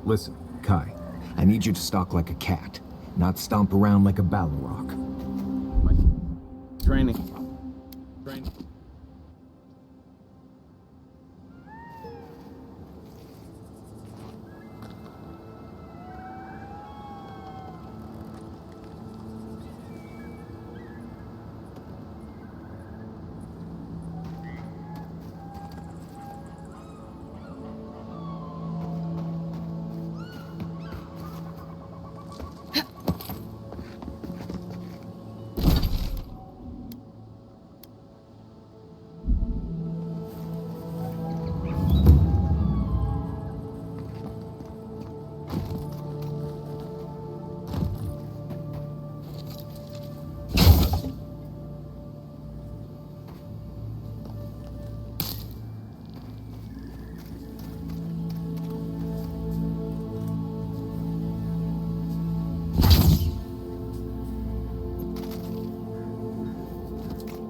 Listen, Kai. I need you to stalk like a cat, not stomp around like a Balrog. Training.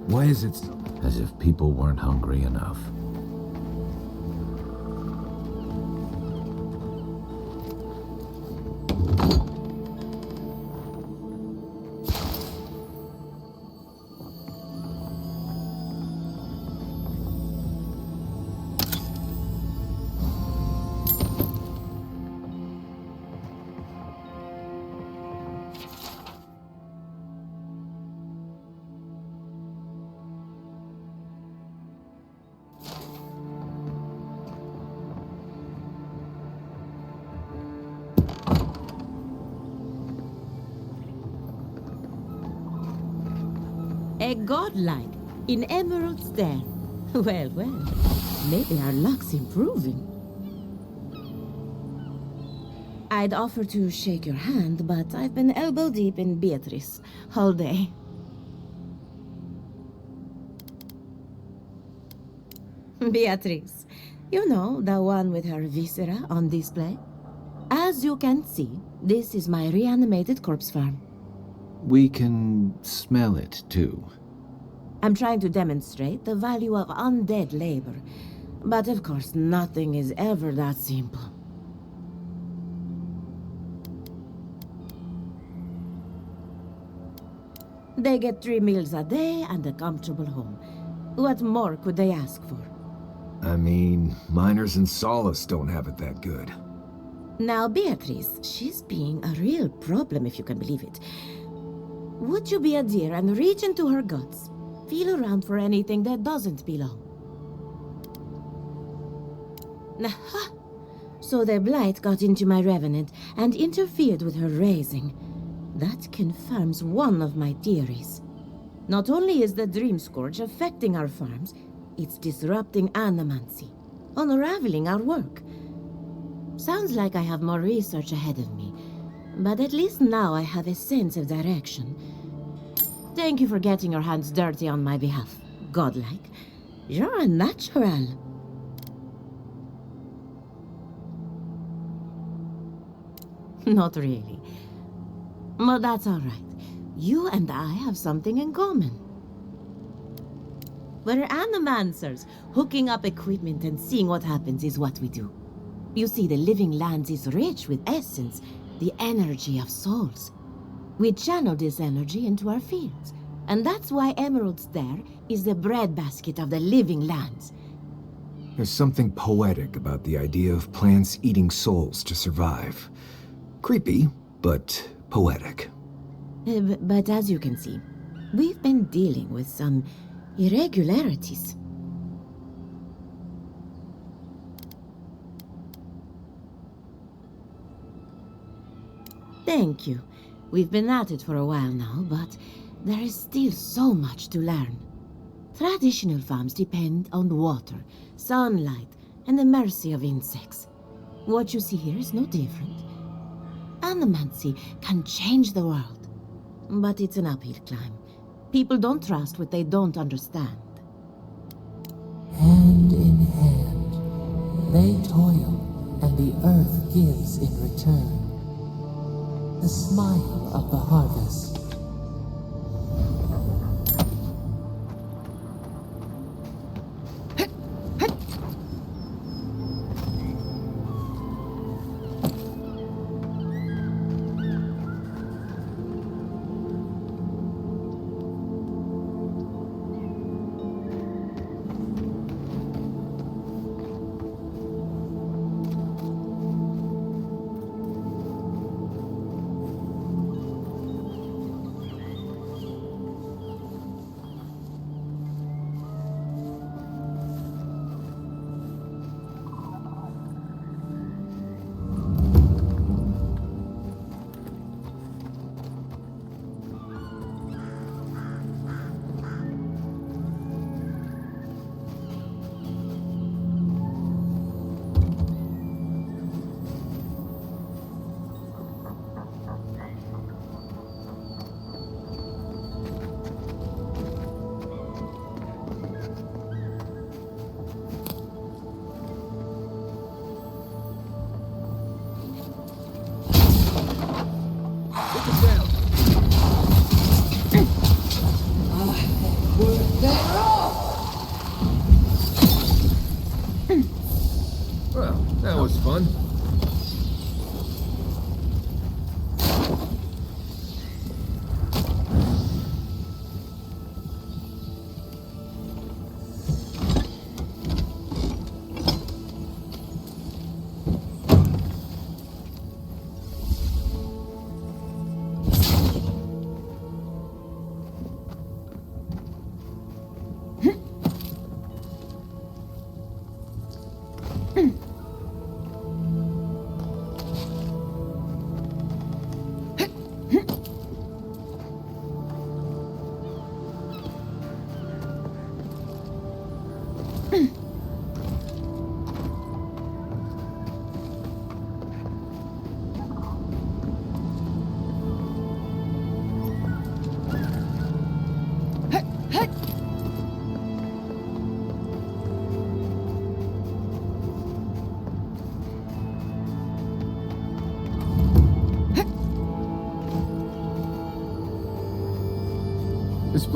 Why is it so? As if people weren't hungry enough. A godlike in emeralds there. Well, well, maybe our luck's improving. I'd offer to shake your hand, but I've been elbow deep in Beatrice all day. Beatrice, you know, the one with her viscera on display? As you can see, this is my reanimated corpse farm. We can smell it, too. I'm trying to demonstrate the value of undead labor. But of course, nothing is ever that simple. They get 3 meals a day and a comfortable home. What more could they ask for? I mean, miners in Solace don't have it that good. Now, Beatrice, she's being a real problem, if you can believe it. Would you be a dear and reach into her guts? Feel around for anything that doesn't belong. Aha! So the blight got into my revenant and interfered with her raising. That confirms one of my theories. Not only is the Dream Scourge affecting our farms, it's disrupting animancy, unraveling our work. Sounds like I have more research ahead of me, but at least now I have a sense of direction. Thank you for getting your hands dirty on my behalf, godlike. You're a natural. Not really. But that's all right. You and I have something in common. We're animancers. Hooking up equipment and seeing what happens is what we do. You see, the living lands is rich with essence, the energy of souls. We channel this energy into our fields. And that's why Emerald's there is the breadbasket of the living lands. There's something poetic about the idea of plants eating souls to survive. Creepy, but poetic. But as you can see, we've been dealing with some irregularities. Thank you. We've been at it for a while now, but there is still so much to learn. Traditional farms depend on water, sunlight, and the mercy of insects. What you see here is no different. Animancy can change the world, but it's an uphill climb. People don't trust what they don't understand. Hand in hand, they toil, and the earth gives in return. The smile of the harvest.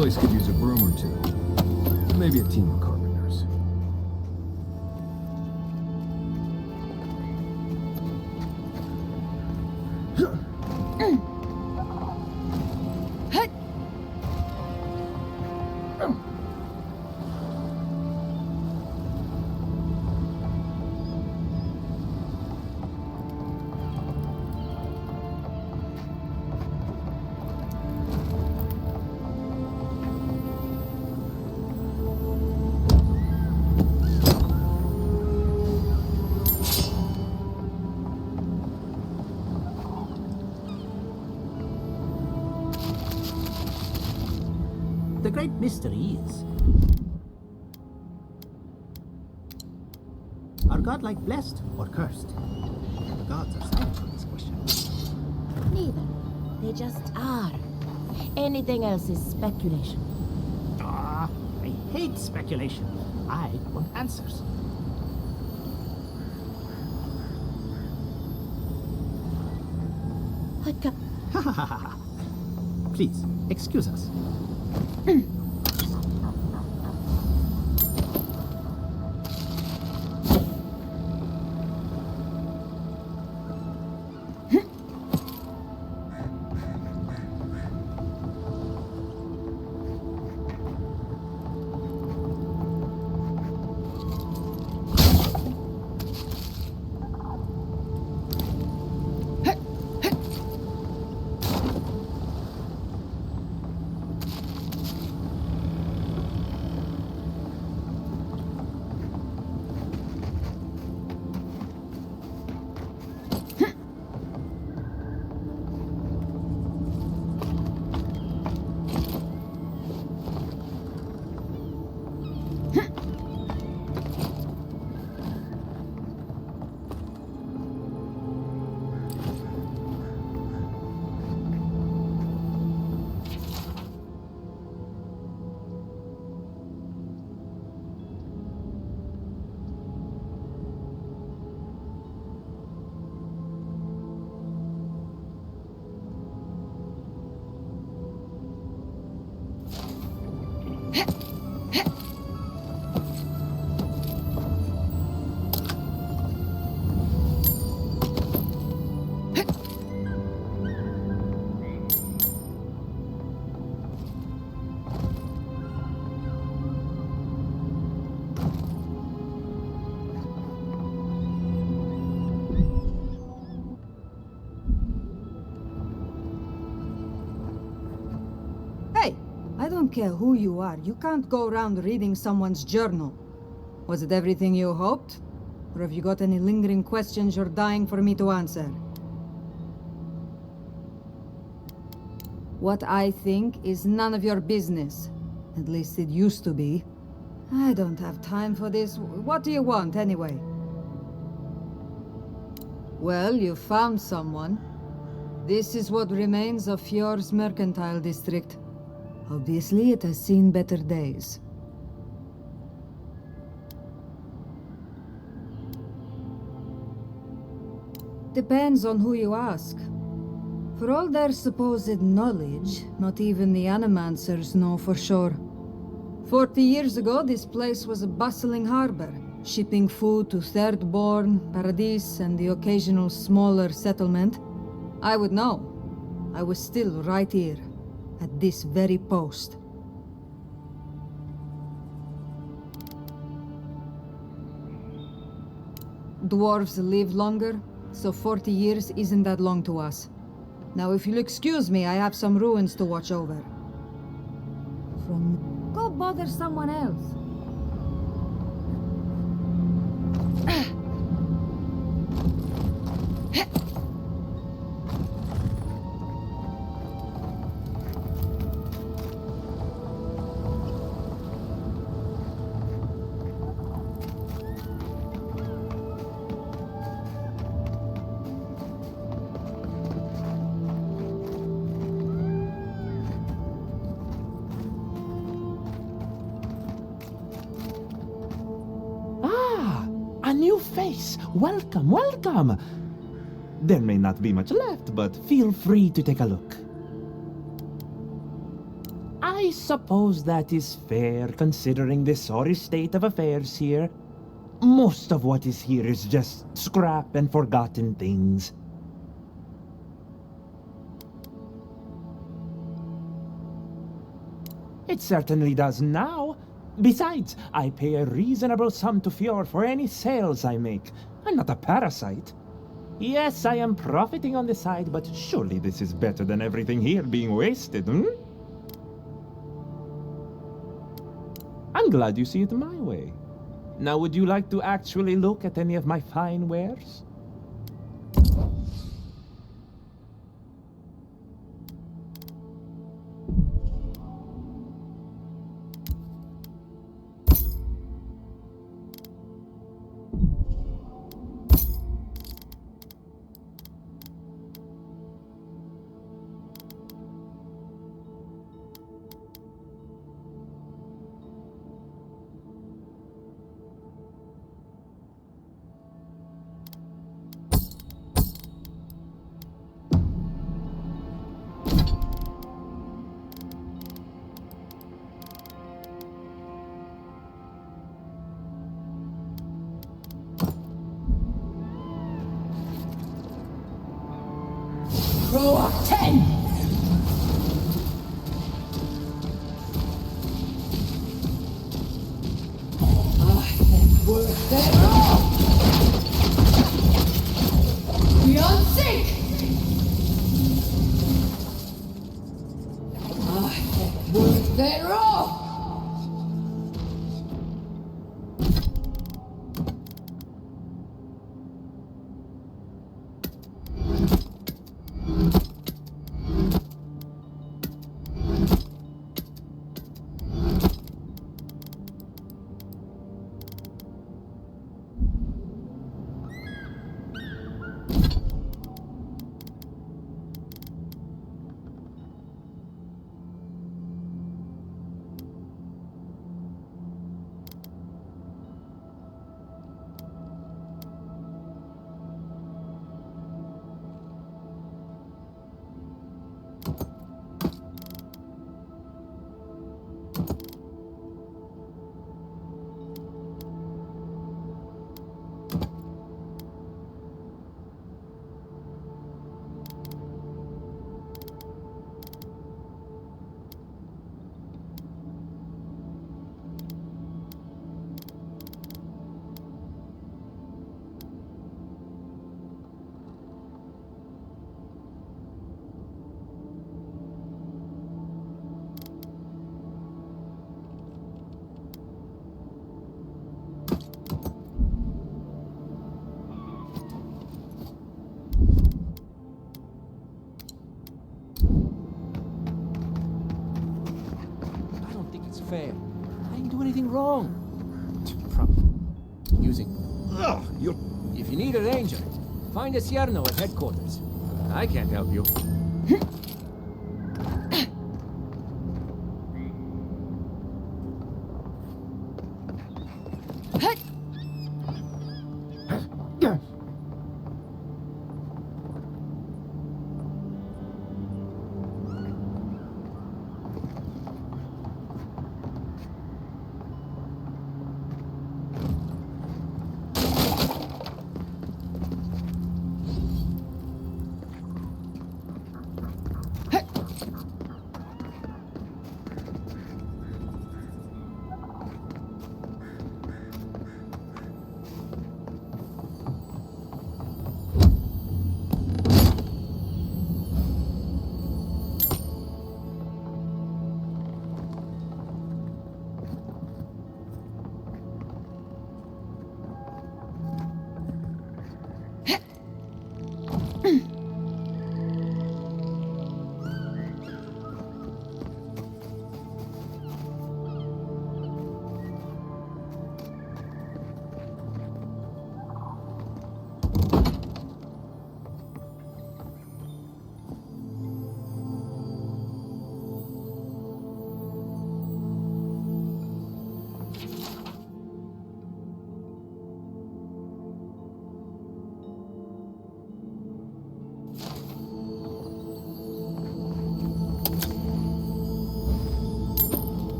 Place could use a broom or two. Maybe a team of carpenters. The great mystery is, are godlike blessed or cursed? The gods are silent on this question. Neither. They just are. Anything else is speculation. Ah, I hate speculation. I want answers. Please, excuse us. I don't care who you are. You can't go around reading someone's journal. Was it everything you hoped? Or have you got any lingering questions you're dying for me to answer? What I think is none of your business. At least it used to be. I don't have time for this. What do you want, anyway? Well, you found someone. This is what remains of Fjord's mercantile district. Obviously, it has seen better days. Depends on who you ask. For all their supposed knowledge, not even the Animancers know for sure. 40 years ago, this place was a bustling harbor, shipping food to Thirdborn, Paradis, and the occasional smaller settlement. I would know. I was still right here, at this very post. Dwarves live longer, so 40 years isn't that long to us. Now, if you'll excuse me, I have some ruins to watch over. Go bother someone else. A new face! Welcome, welcome! There may not be much left, but feel free to take a look. I I suppose that is fair, considering the sorry state of affairs here. Most of what is here is just scrap and forgotten things. It certainly does now. Besides, I pay a reasonable sum to Fjord for any sales I make. I'm not a parasite. Yes, I am profiting on the side, but surely this is better than everything here being wasted, hmm? I'm glad you see it my way. Now, would you like to actually look at any of my fine wares? Row of 10! Worth it all! Beyond sync! Worth it all! Fair. I didn't do anything wrong. Using. Ugh, if you need a ranger, find a Cierno at headquarters. I can't help you.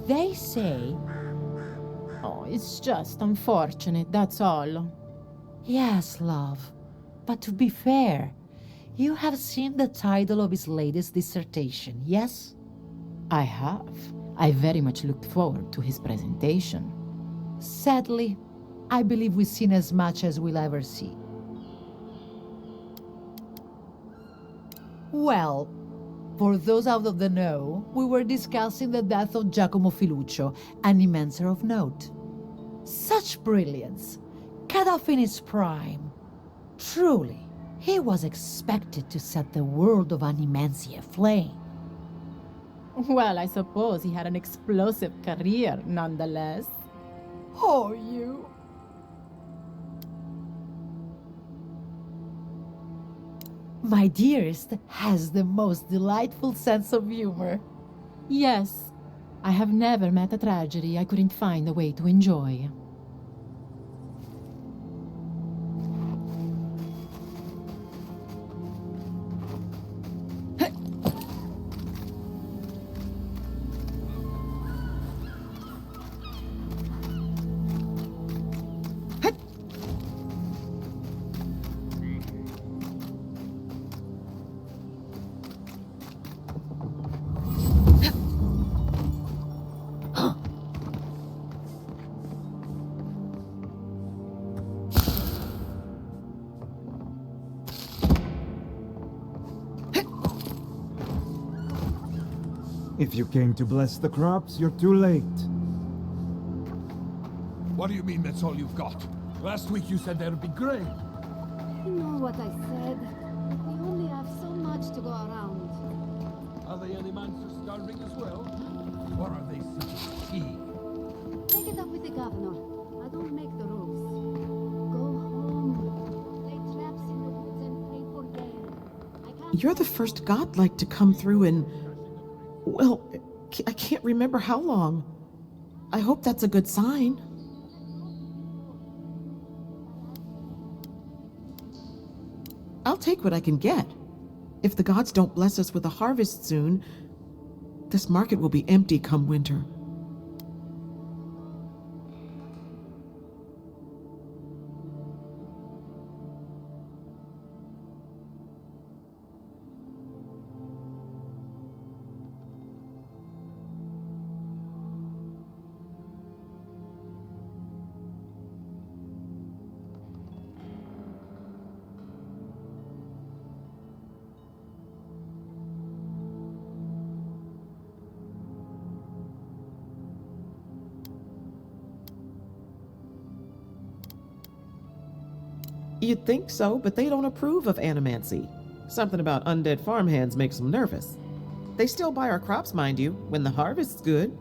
They say... Oh, it's just unfortunate, that's all. Yes, love. But to be fair, you have seen the title of his latest dissertation, yes? I have. I very much looked forward to his presentation. Sadly, I believe we've seen as much as we'll ever see. Well, for those out of the know, we were discussing the death of Giacomo Filuccio, an immenser of note. Such brilliance, cut off in his prime. Truly, he was expected to set the world of animancy aflame. Well, I suppose he had an explosive career, nonetheless. Oh, you... My dearest has the most delightful sense of humor. Yes, I have never met a tragedy I couldn't find a way to enjoy. If you came to bless the crops, you're too late. What do you mean that's all you've got? Last week you said there'd be grain. You know what I said. We only have so much to go around. Are the animals starving as well? Or are they simply cheap? Take it up with the governor. I don't make the rules. Go home. Lay traps in the woods and pray for game. I can't... You're the first godlike to come through in... Well, I can't remember how long. I hope that's a good sign. I'll take what I can get. If the gods don't bless us with a harvest soon, this market will be empty come winter. You'd think so, but they don't approve of animancy. Something about undead farmhands makes them nervous. They still buy our crops, mind you, when the harvest's good.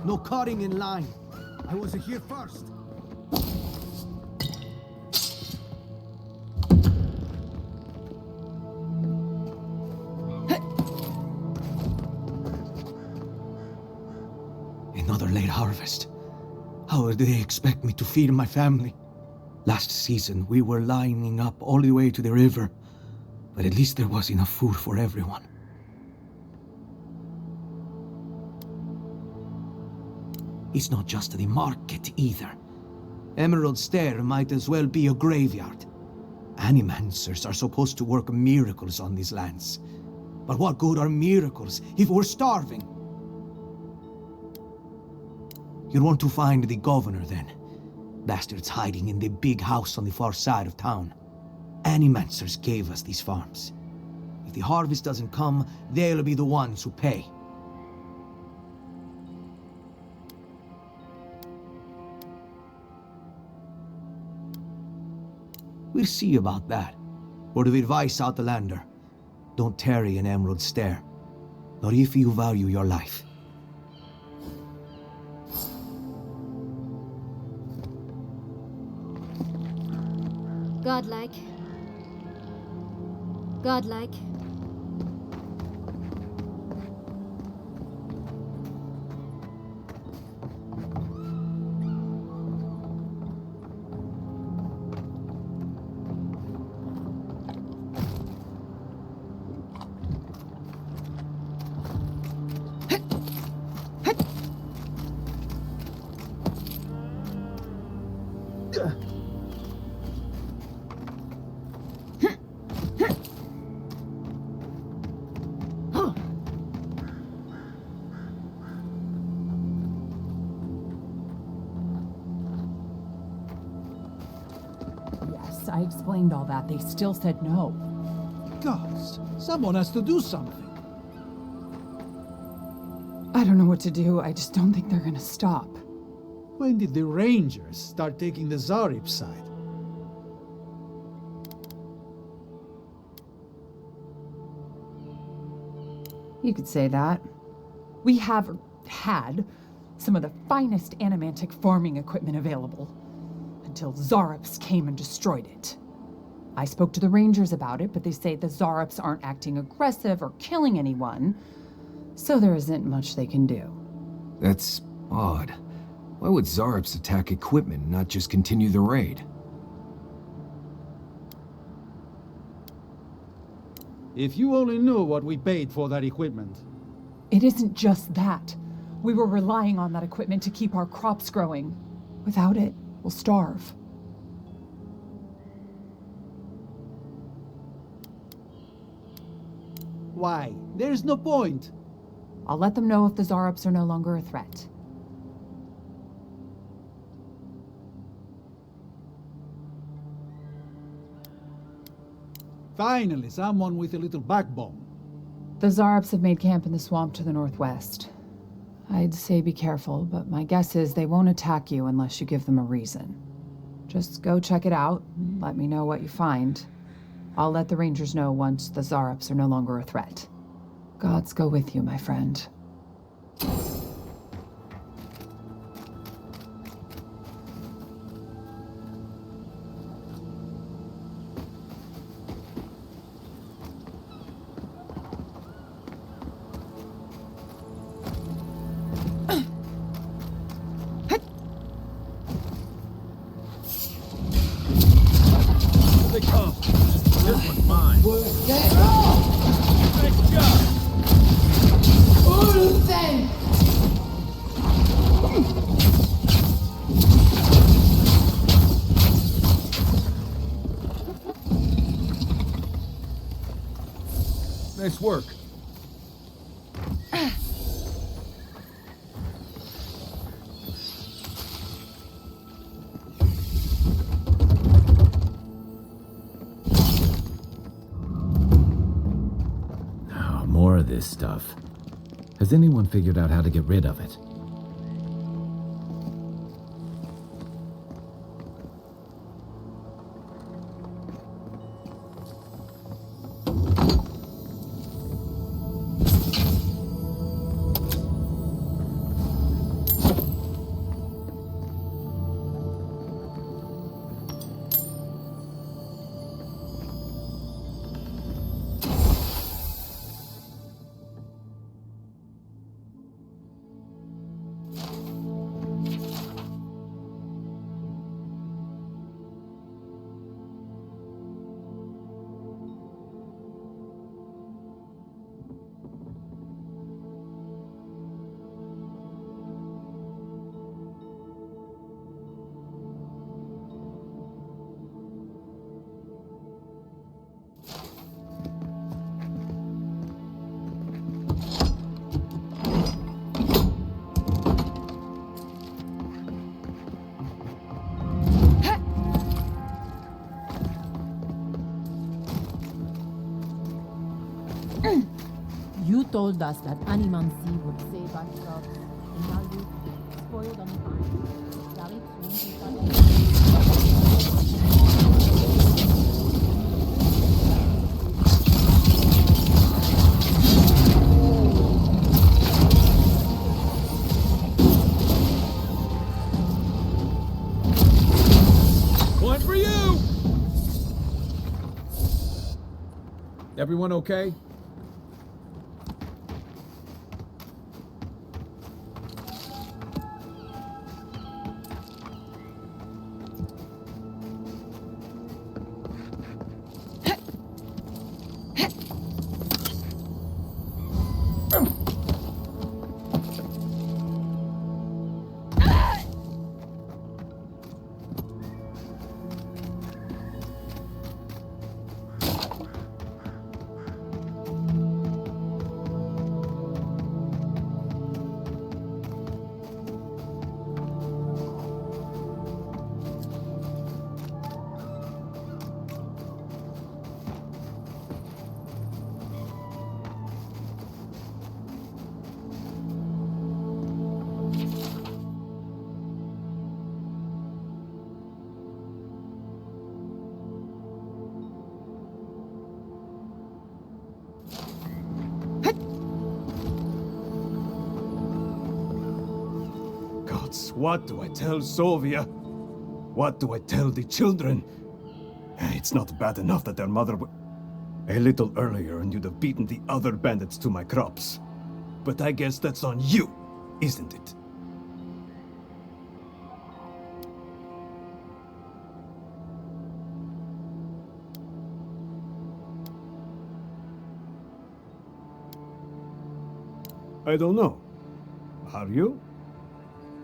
No cutting in line. I was here first. Another late harvest. How do they expect me to feed my family? Last season, we were lining up all the way to the river, but at least there was enough food for everyone. It's not just the market either. Emerald Stair might as well be a graveyard. Animancers are supposed to work miracles on these lands. But what good are miracles if we're starving? You want to find the governor then. Bastards hiding in the big house on the far side of town. Animancers gave us these farms. If the harvest doesn't come, they'll be the ones who pay. We'll see about that. Word of advice, Outlander. Don't tarry in Emerald Stair. Not if you value your life. Godlike. Godlike. I explained all that. They still said no. Gods, someone has to do something. I don't know what to do. I just don't think they're gonna stop. When did the Rangers start taking the Zarib side? You could say that. We have had some of the finest animantic farming equipment available. Until Zarops came and destroyed it. I spoke to the Rangers about it, but they say the Zarops aren't acting aggressive or killing anyone, so there isn't much they can do. That's odd. Why would Zarops attack equipment and not just continue the raid? If you only knew what we paid for that equipment. It isn't just that. We were relying on that equipment to keep our crops growing. Without it, we'll starve. Why? There's no point. I'll let them know if the Zarops are no longer a threat. Finally, someone with a little backbone. The Zarops have made camp in the swamp to the northwest. I'd say be careful, but my guess is they won't attack you unless you give them a reason. Just go check it out, and let me know what you find. I'll let the Rangers know once the Zarops are no longer a threat. Gods go with you, my friend. Nice work. of this stuff. Has anyone figured out how to get rid of it? You told us that animancy would save our jobs, and now you spoiled on mine. Shall it soon be One for you! Everyone okay? What do I tell Sylvia? What do I tell the children? It's not bad enough that their mother a little earlier and you'd have beaten the other bandits to my crops. But I guess that's on you, isn't it? I don't know. Are you?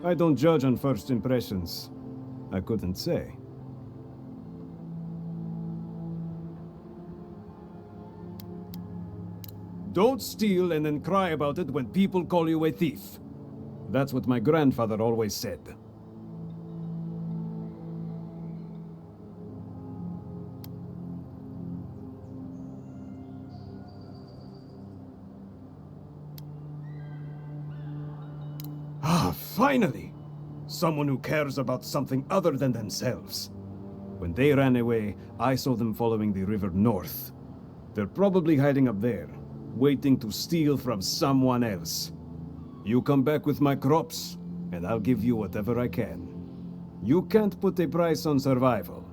I don't judge on first impressions. I couldn't say. Don't steal and then cry about it when people call you a thief. That's what my grandfather always said. Finally! Someone who cares about something other than themselves. When they ran away, I saw them following the river north. They're probably hiding up there, waiting to steal from someone else. You come back with my crops, and I'll give you whatever I can. You can't put a price on survival.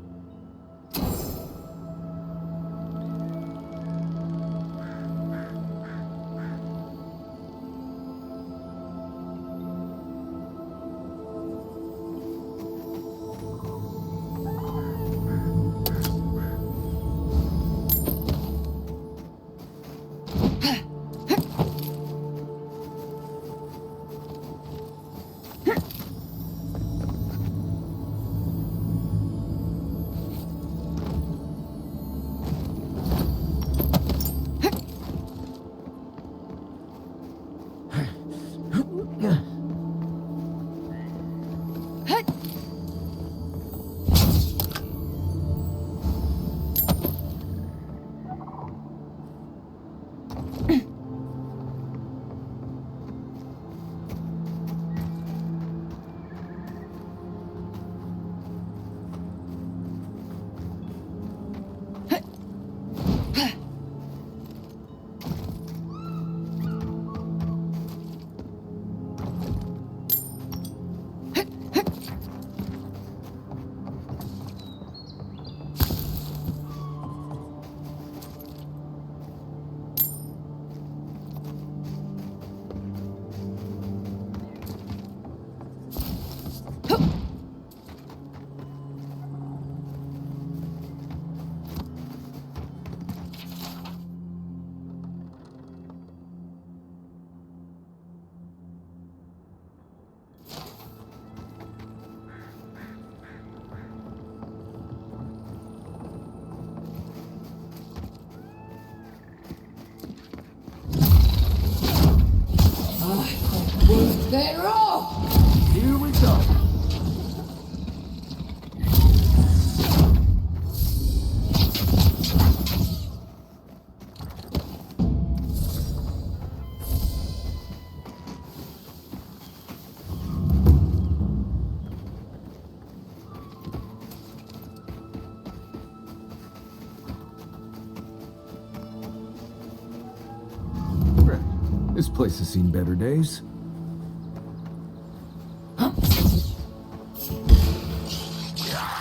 place has seen better days.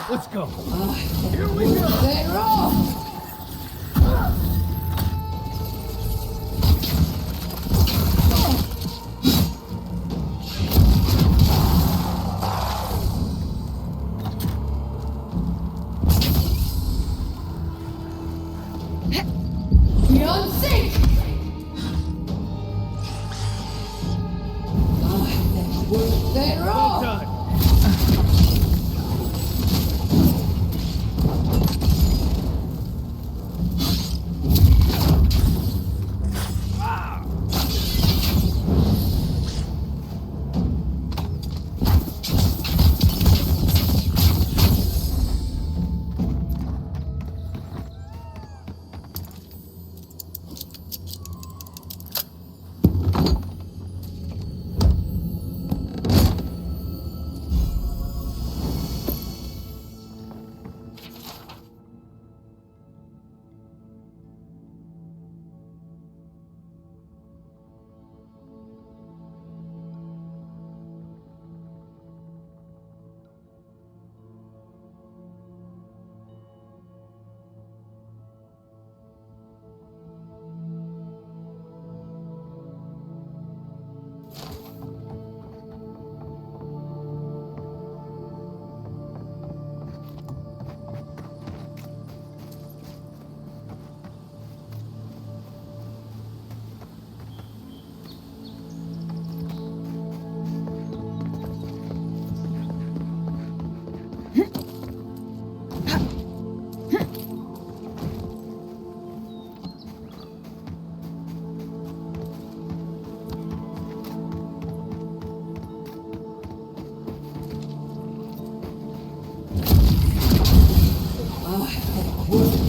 Let's go. Here we go. They're off. Beyond sync. They're off. Well done.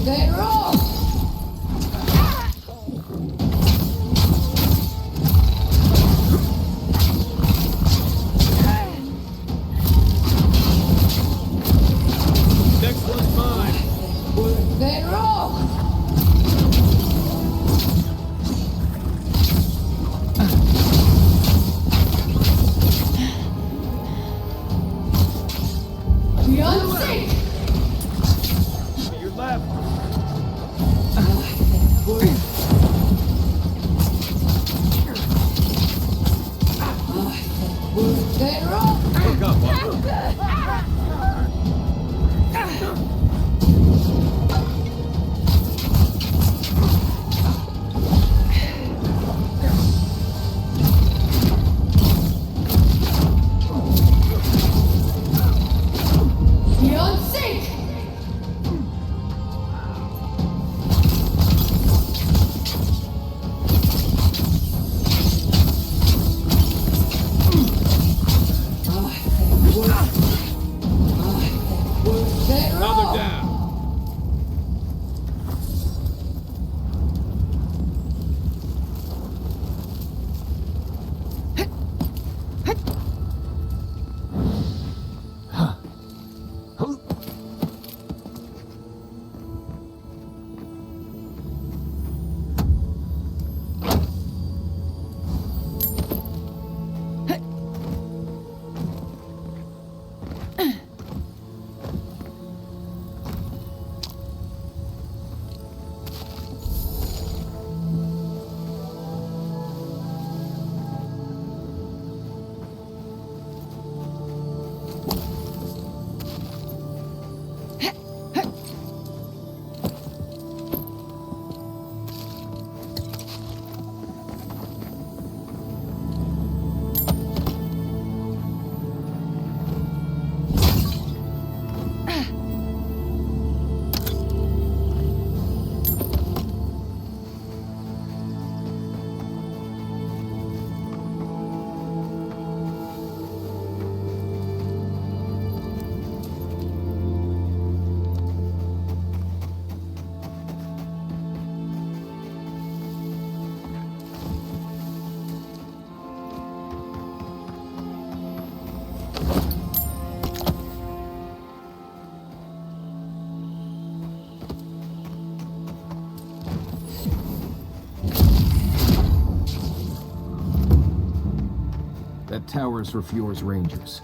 They're off. Next one's mine. They're off. Beyond sync. To your left. They're off. Look up, Walker. That tower is for Fjord's Rangers.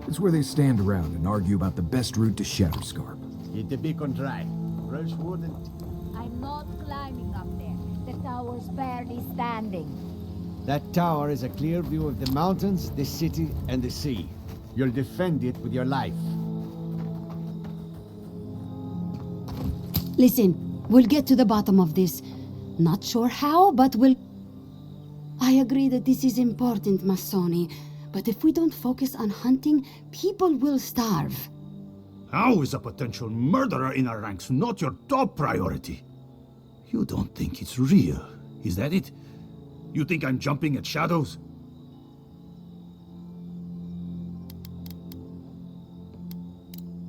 It's where they stand around and argue about the best route to Shatterscarp. Keep the beacon dry. Rosewood and... I'm not climbing up there. The tower's barely standing. That tower is a clear view of the mountains, the city, and the sea. You'll defend it with your life. Listen, we'll get to the bottom of this. Not sure how, but we'll... I agree that this is important, Massoni. But if we don't focus on hunting, people will starve. How is a potential murderer in our ranks not your top priority? You don't think it's real, is that it? You think I'm jumping at shadows?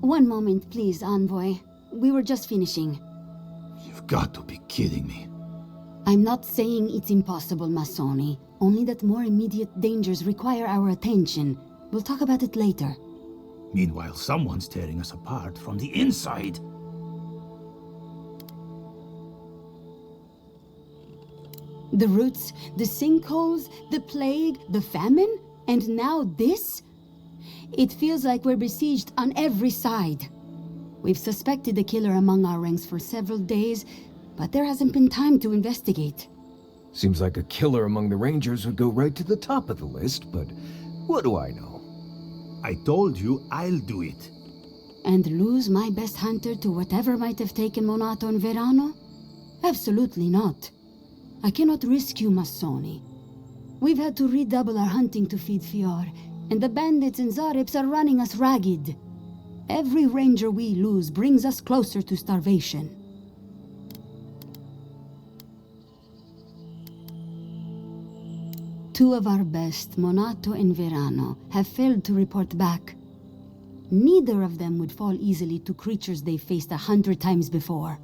One moment, please, Envoy. We were just finishing. You've got to be kidding me. I'm not saying it's impossible, Massoni. Only that more immediate dangers require our attention. We'll talk about it later. Meanwhile, someone's tearing us apart from the inside. The roots, the sinkholes, the plague, the famine, and now this? It feels like we're besieged on every side. We've suspected the killer among our ranks for several days, but there hasn't been time to investigate. Seems like a killer among the Rangers would go right to the top of the list, but what do I know? I told you I'll do it. And lose my best hunter to whatever might have taken Monato and Verano? Absolutely not. I cannot risk you, Massoni. We've had to redouble our hunting to feed Fior, and the bandits and Zarips are running us ragged. Every ranger we lose brings us closer to starvation. Two of our best, Monato and Verano, have failed to report back. Neither of them would fall easily to creatures they faced 100 times before.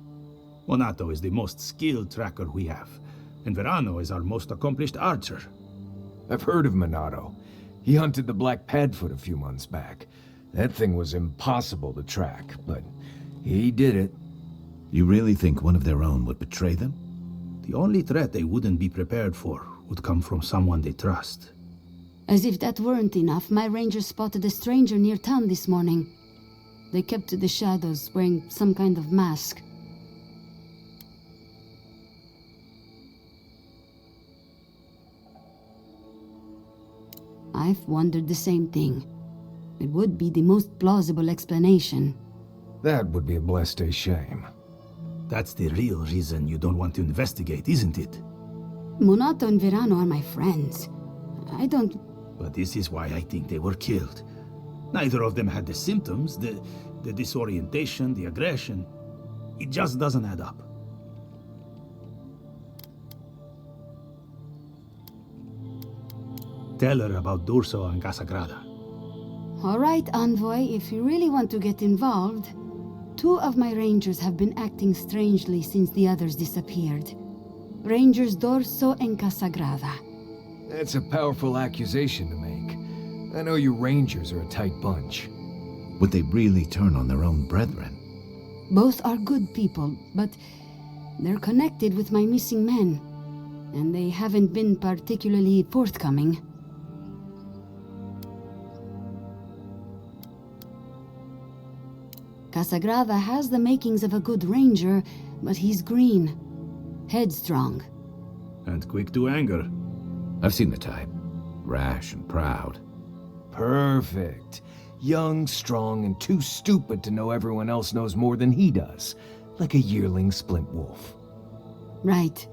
Monato is the most skilled tracker we have, and Verano is our most accomplished archer. I've heard of Monato. He hunted the Black Padfoot a few months back. That thing was impossible to track, but he did it. You really think one of their own would betray them? The only threat they wouldn't be prepared for would come from someone they trust. As if that weren't enough, my rangers spotted a stranger near town this morning. They kept to the shadows, wearing some kind of mask. I've wondered the same thing. It would be the most plausible explanation. That would be a blessed shame. That's the real reason you don't want to investigate, isn't it? Monato and Verano are my friends. I don't... But this is why I think they were killed. Neither of them had the symptoms, the disorientation, the aggression. It just doesn't add up. Tell her about D'Urso and Casagrada. All right, Envoy, if you really want to get involved. Two of my rangers have been acting strangely since the others disappeared. Rangers D'Urso and Casagrada. That's a powerful accusation to make. I know you Rangers are a tight bunch. Would they really turn on their own brethren? Both are good people, but they're connected with my missing men. And they haven't been particularly forthcoming. Casagrada has the makings of a good ranger, but he's green. Headstrong. And quick to anger. I've seen the type. Rash and proud. Perfect. Young, strong, and too stupid to know everyone else knows more than he does. Like a yearling splint wolf. Right.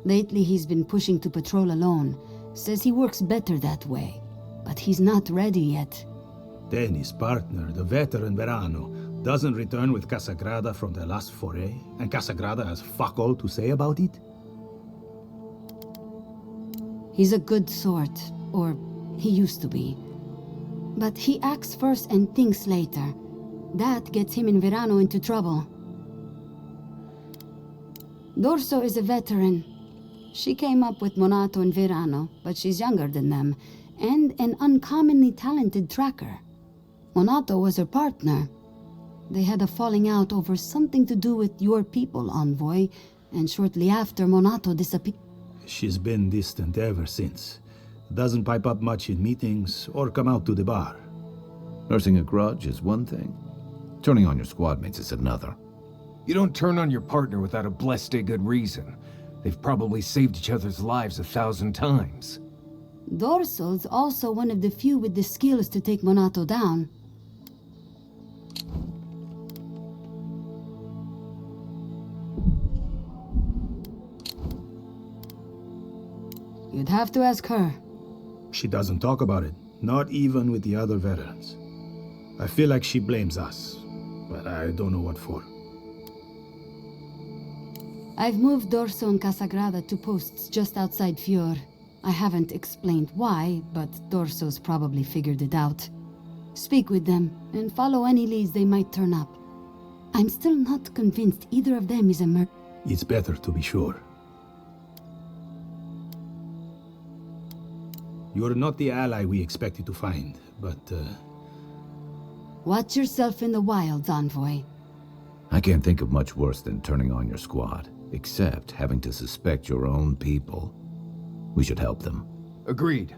Lately he's been pushing to patrol alone. Says he works better that way. But he's not ready yet. Then his partner, the veteran Verano, doesn't return with Casagrada from their last foray, and Casagrada has fuck all to say about it? He's a good sort, or he used to be. But he acts first and thinks later. That gets him and Verano into trouble. D'Urso is a veteran. She came up with Monato and Verano, but she's younger than them, and an uncommonly talented tracker. Monato was her partner. They had a falling out over something to do with your people, Envoy, and shortly after Monato disappeared. She's been distant ever since. Doesn't pipe up much in meetings or come out to the bar. Nursing a grudge is one thing. Turning on your squad mates is another. You don't turn on your partner without a blessed good reason. They've probably saved each other's lives 1,000 times. Dorso's also one of the few with the skills to take Monato down. You'd have to ask her. She doesn't talk about it, not even with the other veterans. I feel like she blames us, but I don't know what for. I've moved Dorso and Casagrada to posts just outside Fior. I haven't explained why, but Dorso's probably figured it out. Speak with them, and follow any leads they might turn up. I'm still not convinced either of them is a murderer. It's better to be sure. You're not the ally we expected to find, but, Watch yourself in the wilds, Envoy. I can't think of much worse than turning on your squad, except having to suspect your own people. We should help them. Agreed.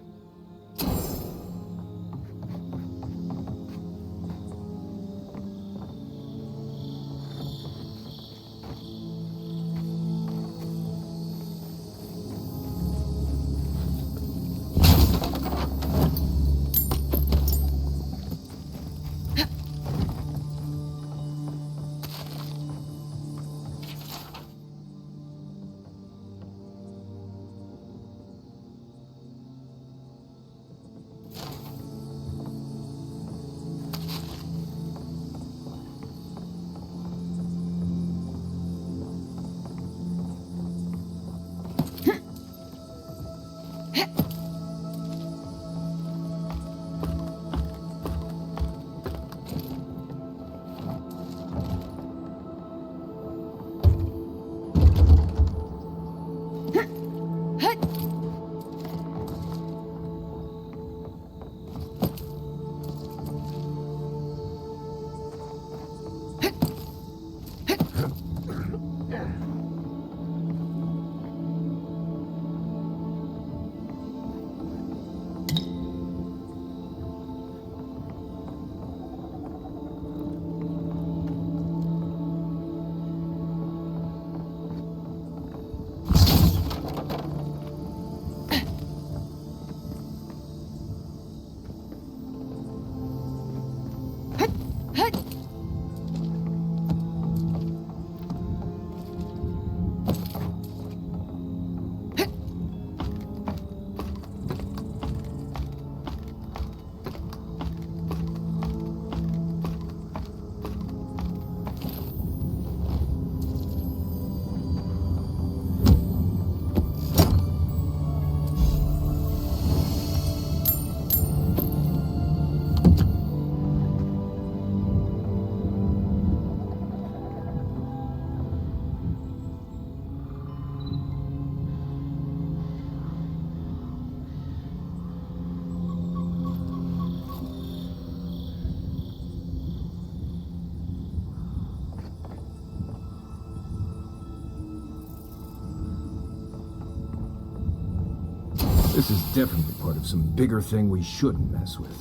This is definitely part of some bigger thing we shouldn't mess with.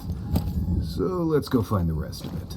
So let's go find the rest of it.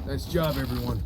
Nice job, everyone.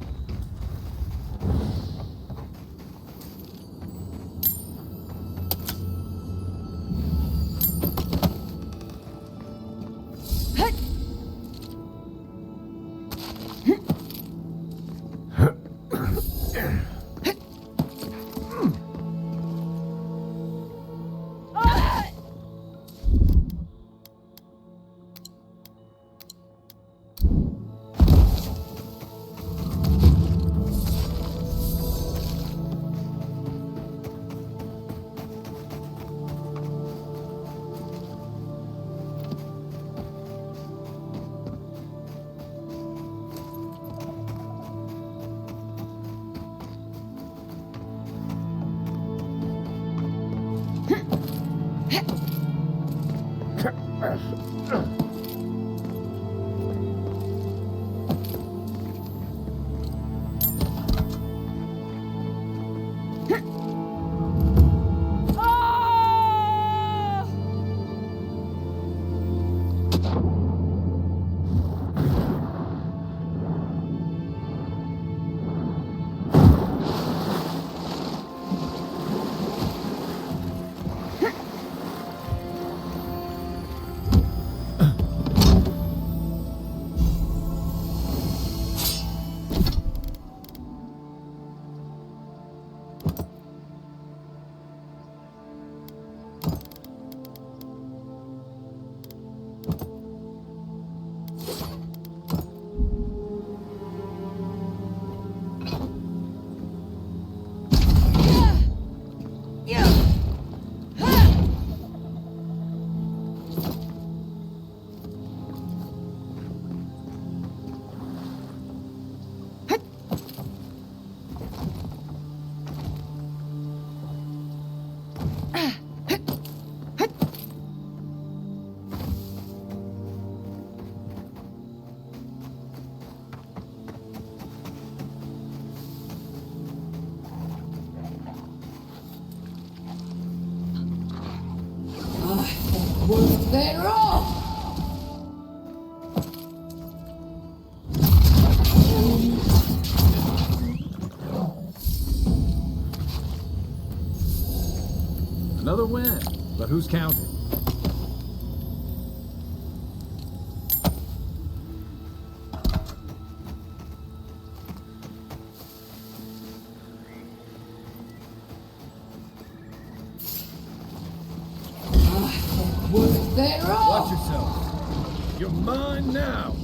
Another win, but who's counting? Watch yourself. You're mine now.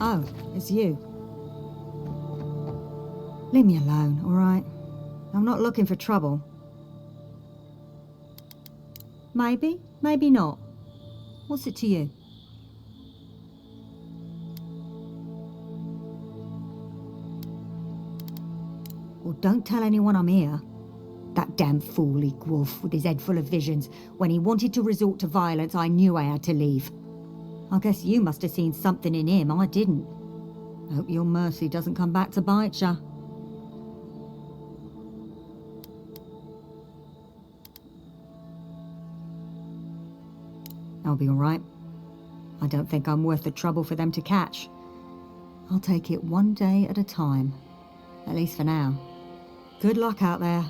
Oh, it's you. Leave me alone, all right? I'm not looking for trouble. Maybe, maybe not. What's it to you? Well, don't tell anyone I'm here. That damn fool Wolf with his head full of visions. When he wanted to resort to violence, I knew I had to leave. I guess you must have seen something in him I didn't. Hope your mercy doesn't come back to bite ya. I'll be all right. I don't think I'm worth the trouble for them to catch. I'll take it one day at a time. At least for now. Good luck out there.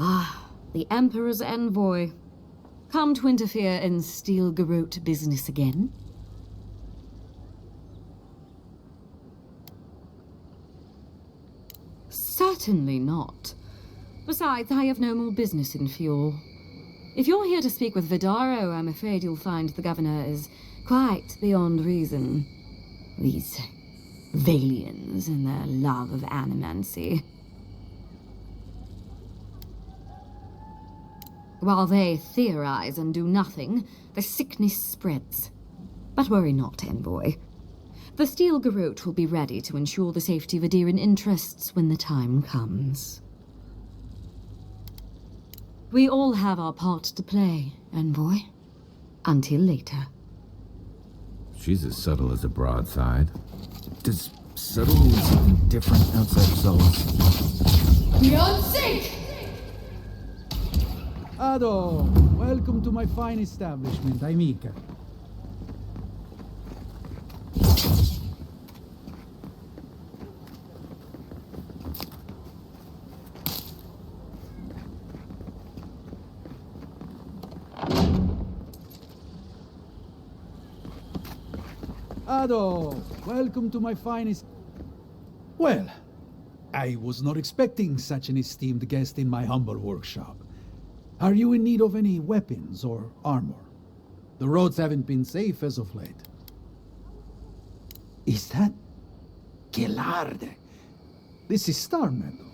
Ah, the Emperor's envoy. Come to interfere in Stilgarrote business again? Certainly not. Besides, I have no more business in Fjord. If you're here to speak with Vidaro, I'm afraid you'll find the governor is quite beyond reason. These Valians and their love of animancy. While they theorize and do nothing, the sickness spreads. But worry not, envoy. The Stilgarrote will be ready to ensure the safety of Adiran interests when the time comes. We all have our part to play, envoy. Until later. She's as subtle as a broadside. Does subtle mean something different outside of Solace? Beyond sync! Ado, welcome to my fine establishment. I'm Acker. Ado, welcome to my finest. Well, I was not expecting such an esteemed guest in my humble workshop. Are you in need of any weapons or armor? The roads haven't been safe as of late. Is that Gelarde? This is star metal.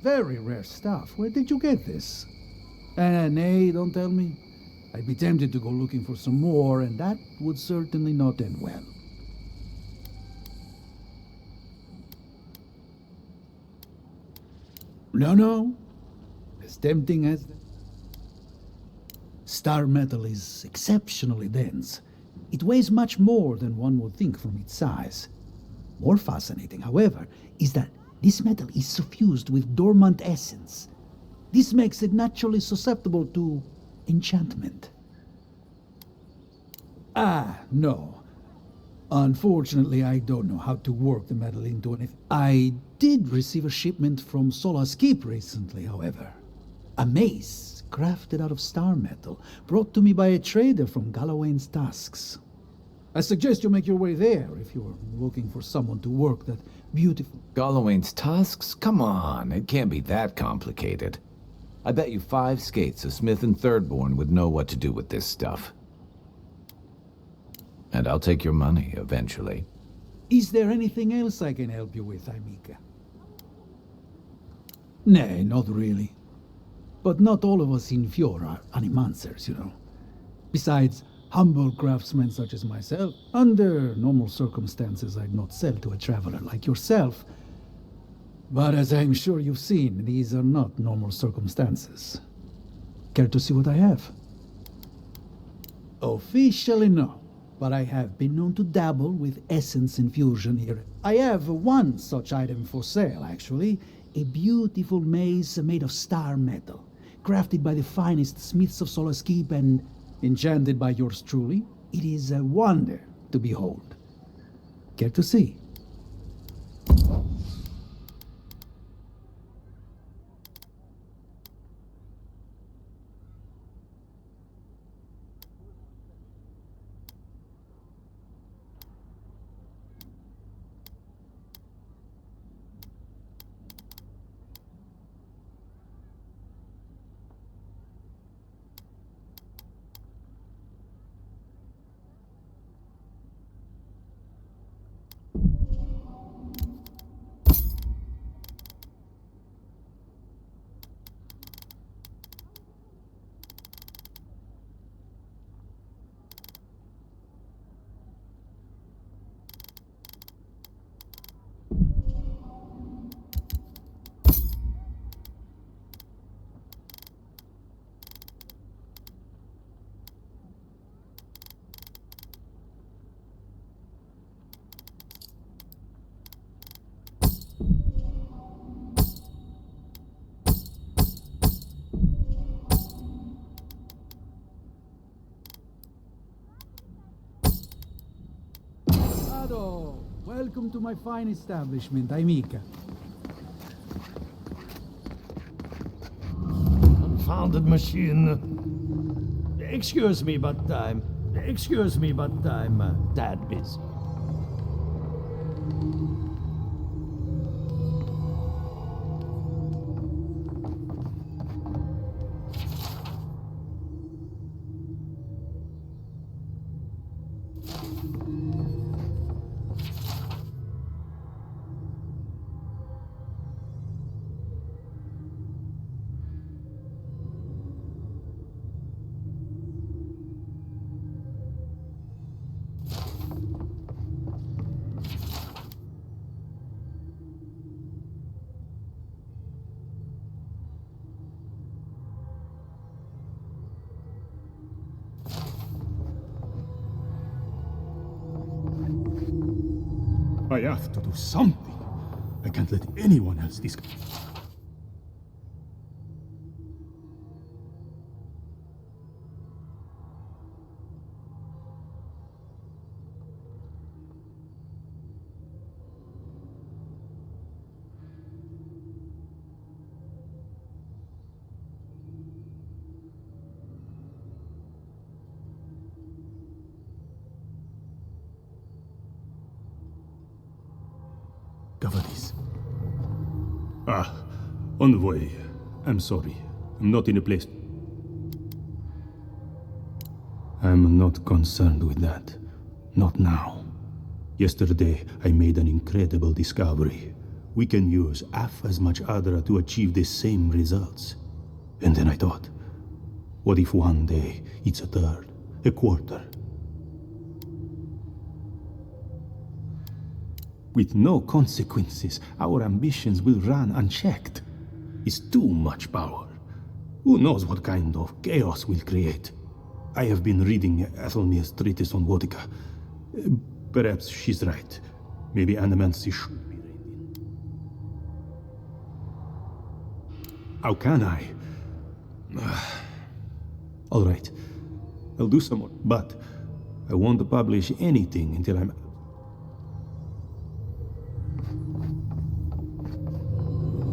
Very rare stuff. Where did you get this? Nay, don't tell me. I'd be tempted to go looking for some more, and that would certainly not end well. No. As tempting as that. Star metal is exceptionally dense. It weighs much more than one would think from its size. More fascinating, however, is that this metal is suffused with dormant essence. This makes it naturally susceptible to enchantment. No. Unfortunately, I don't know how to work the metal into anything. I did receive a shipment from Solace Keep recently, however. A mace crafted out of star metal, brought to me by a trader from Galloway's Tusks. I suggest you make your way there if you're looking for someone to work that beautiful... Galloway's Tusks? Come on, it can't be that complicated. I bet you 5 skates a Smith and Thirdborn would know what to do with this stuff. And I'll take your money, eventually. Is there anything else I can help you with, Aika? Nay, not really. But not all of us in Fjord are animancers, you know. Besides, humble craftsmen such as myself, under normal circumstances I'd not sell to a traveler like yourself. But as I'm sure you've seen, these are not normal circumstances. Care to see what I have? Officially no, but I have been known to dabble with essence infusion here. I have one such item for sale, actually. A beautiful mace made of star metal, crafted by the finest smiths of Solace Keep and enchanted by yours truly. It is a wonder to behold. Care to see? Welcome to my fine establishment. I'm Ika. Confounded machine. Excuse me, but I'm that busy. I have to do something. I can't let anyone else discover. Cover this. On the way. I'm sorry. I'm not in a place. I'm not concerned with that. Not now. Yesterday, I made an incredible discovery. We can use half as much Adra to achieve the same results. And then I thought, what if one day it's a third, a quarter? With no consequences, our ambitions will run unchecked. It's too much power. Who knows what kind of chaos we'll create? I have been reading Athelmir's treatise on Vodka. Perhaps she's right. Maybe Animancy should be reined in. How can I? All right. I'll do some more, but I won't publish anything until I'm...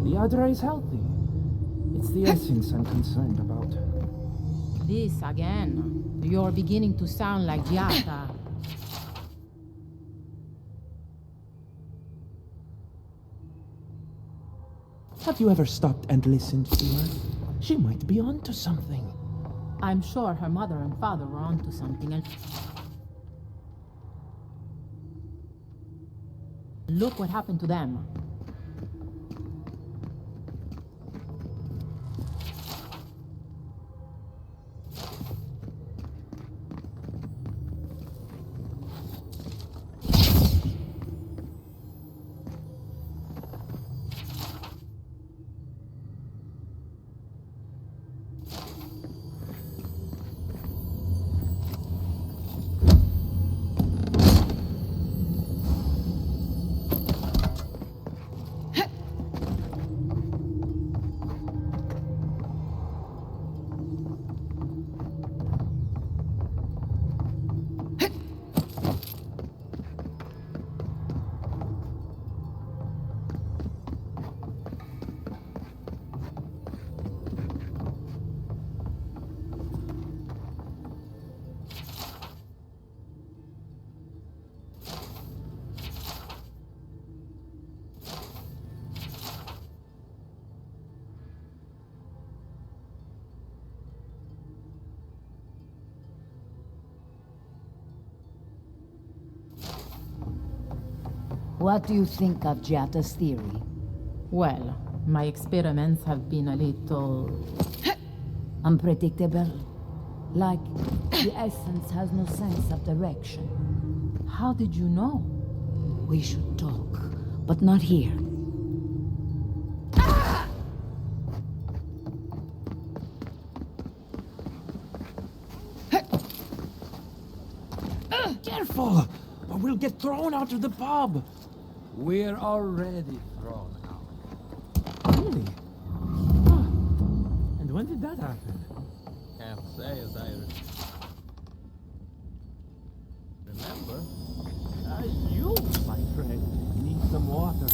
The Adra is healthy. It's the essence I'm concerned about. This again. You're beginning to sound like Giata. Have you ever stopped and listened to her? She might be onto something. I'm sure her mother and father were onto something, and look what happened to them. What do you think of Giata's theory? Well, my experiments have been a little... unpredictable? Like, the essence has no sense of direction. How did you know? We should talk, but not here. Careful, or we'll get thrown out of the pub. We're already thrown out. Really? Huh. And when did that happen? Can't say as I remember. You, my friend, need some water.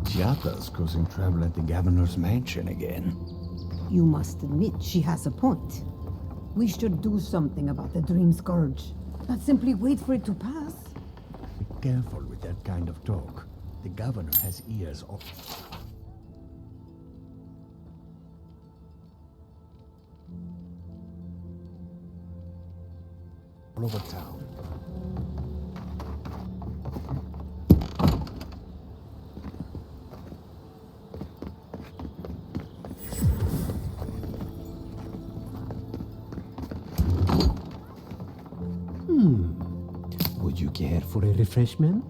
Jata's causing trouble at the governor's mansion again. You must admit she has a point. We should do something about the Dream Scourge. Not simply wait for it to pass. Be careful with that kind of talk. The governor has ears all over town. Would you care for a refreshment?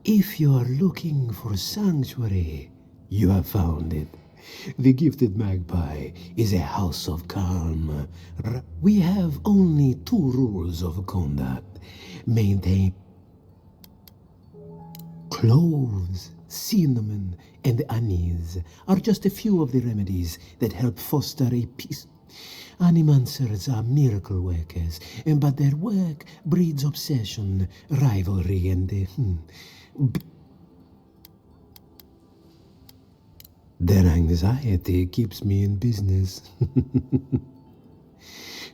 If you are looking for sanctuary, you have found it. The Gifted Magpie is a house of calm. We have only 2 rules of conduct. Maintain cloves, cinnamon, and anise are just a few of the remedies that help foster a peace. Animancers are miracle workers, but their work breeds obsession, rivalry, and their anxiety keeps me in business.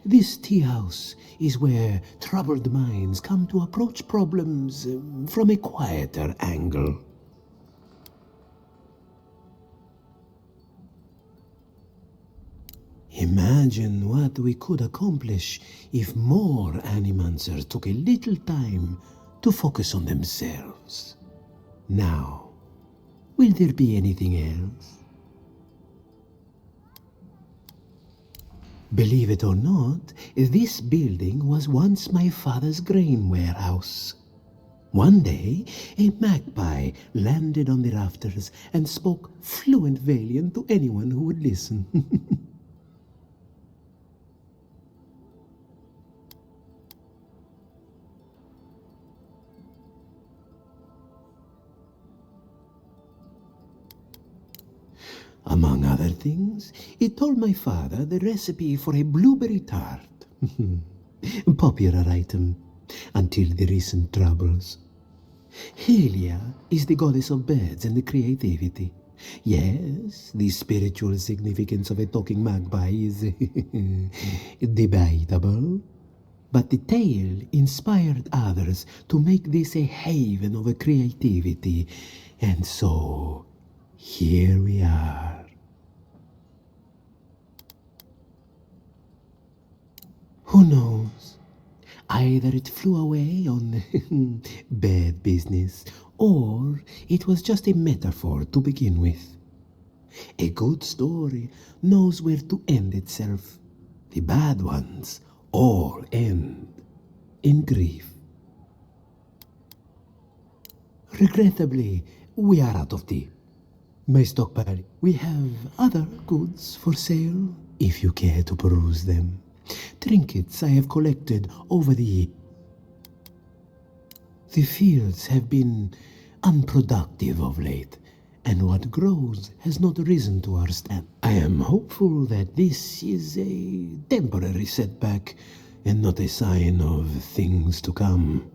This tea house is where troubled minds come to approach problems from a quieter angle. Imagine what we could accomplish if more Animancers took a little time to focus on themselves. Now, will there be anything else? Believe it or not, this building was once my father's grain warehouse. One day, a magpie landed on the rafters and spoke fluent Valian to anyone who would listen. other things, it told my father the recipe for a blueberry tart. Popular item until the recent troubles. Helia is the goddess of birds and creativity. Yes, the spiritual significance of a talking magpie is debatable. But the tale inspired others to make this a haven of creativity. And so, here we are. Who knows? Either it flew away on bad business, or it was just a metaphor to begin with. A good story knows where to end itself. The bad ones all end in grief. Regrettably, we are out of tea. My stockpile. We have other goods for sale, if you care to peruse them. Trinkets I have collected over the years. The fields have been unproductive of late, and what grows has not risen to our stand. I am hopeful that this is a temporary setback and not a sign of things to come.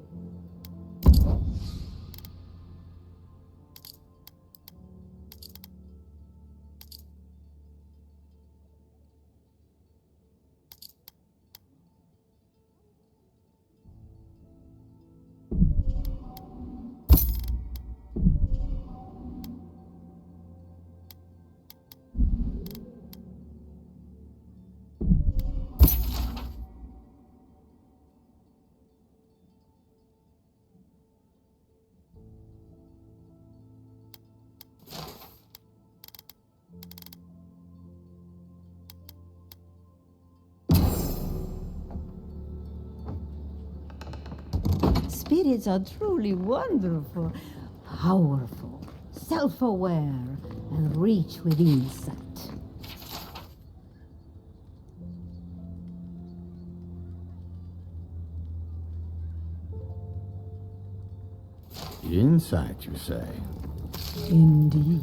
Spirits are truly wonderful, powerful, self-aware, and rich with insight. Insight, you say? Indeed.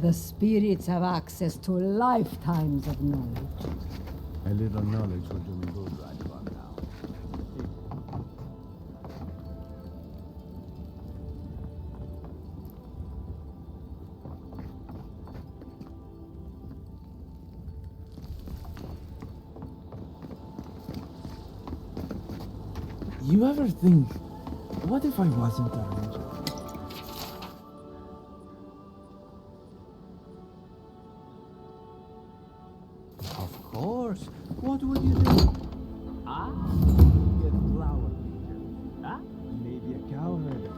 The spirits have access to lifetimes of knowledge. A little knowledge will do me good right about now. You ever think, what if I wasn't a ranger? Of course. What would you do? Ah, maybe a flower maker. Ah, maybe a cowherder.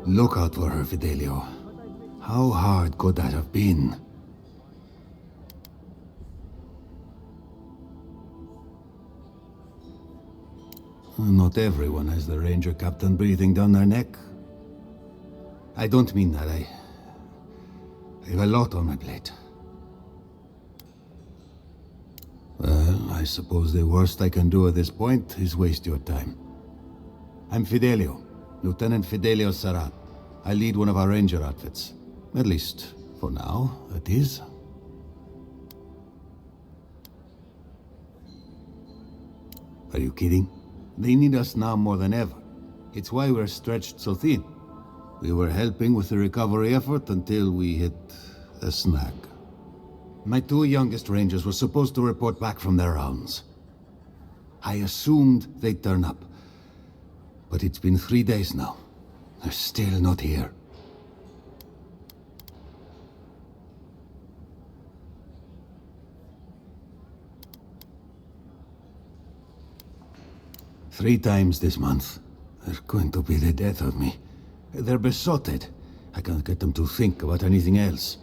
Look out for her, Fidelio. How hard could that have been? Not everyone has the ranger captain breathing down their neck. I don't mean that. I have a lot on my plate. Well, I suppose the worst I can do at this point is waste your time. I'm Fidelio, Lieutenant Fidelio Sarat. I lead one of our ranger outfits. At least, for now, it is. Are you kidding? They need us now more than ever. It's why we're stretched so thin. We were helping with the recovery effort until we hit a snag. My two youngest rangers were supposed to report back from their rounds. I assumed they'd turn up. But it's been 3 days now. They're still not here. Three times this month. They're going to be the death of me. They're besotted. I can't get them to think about anything else.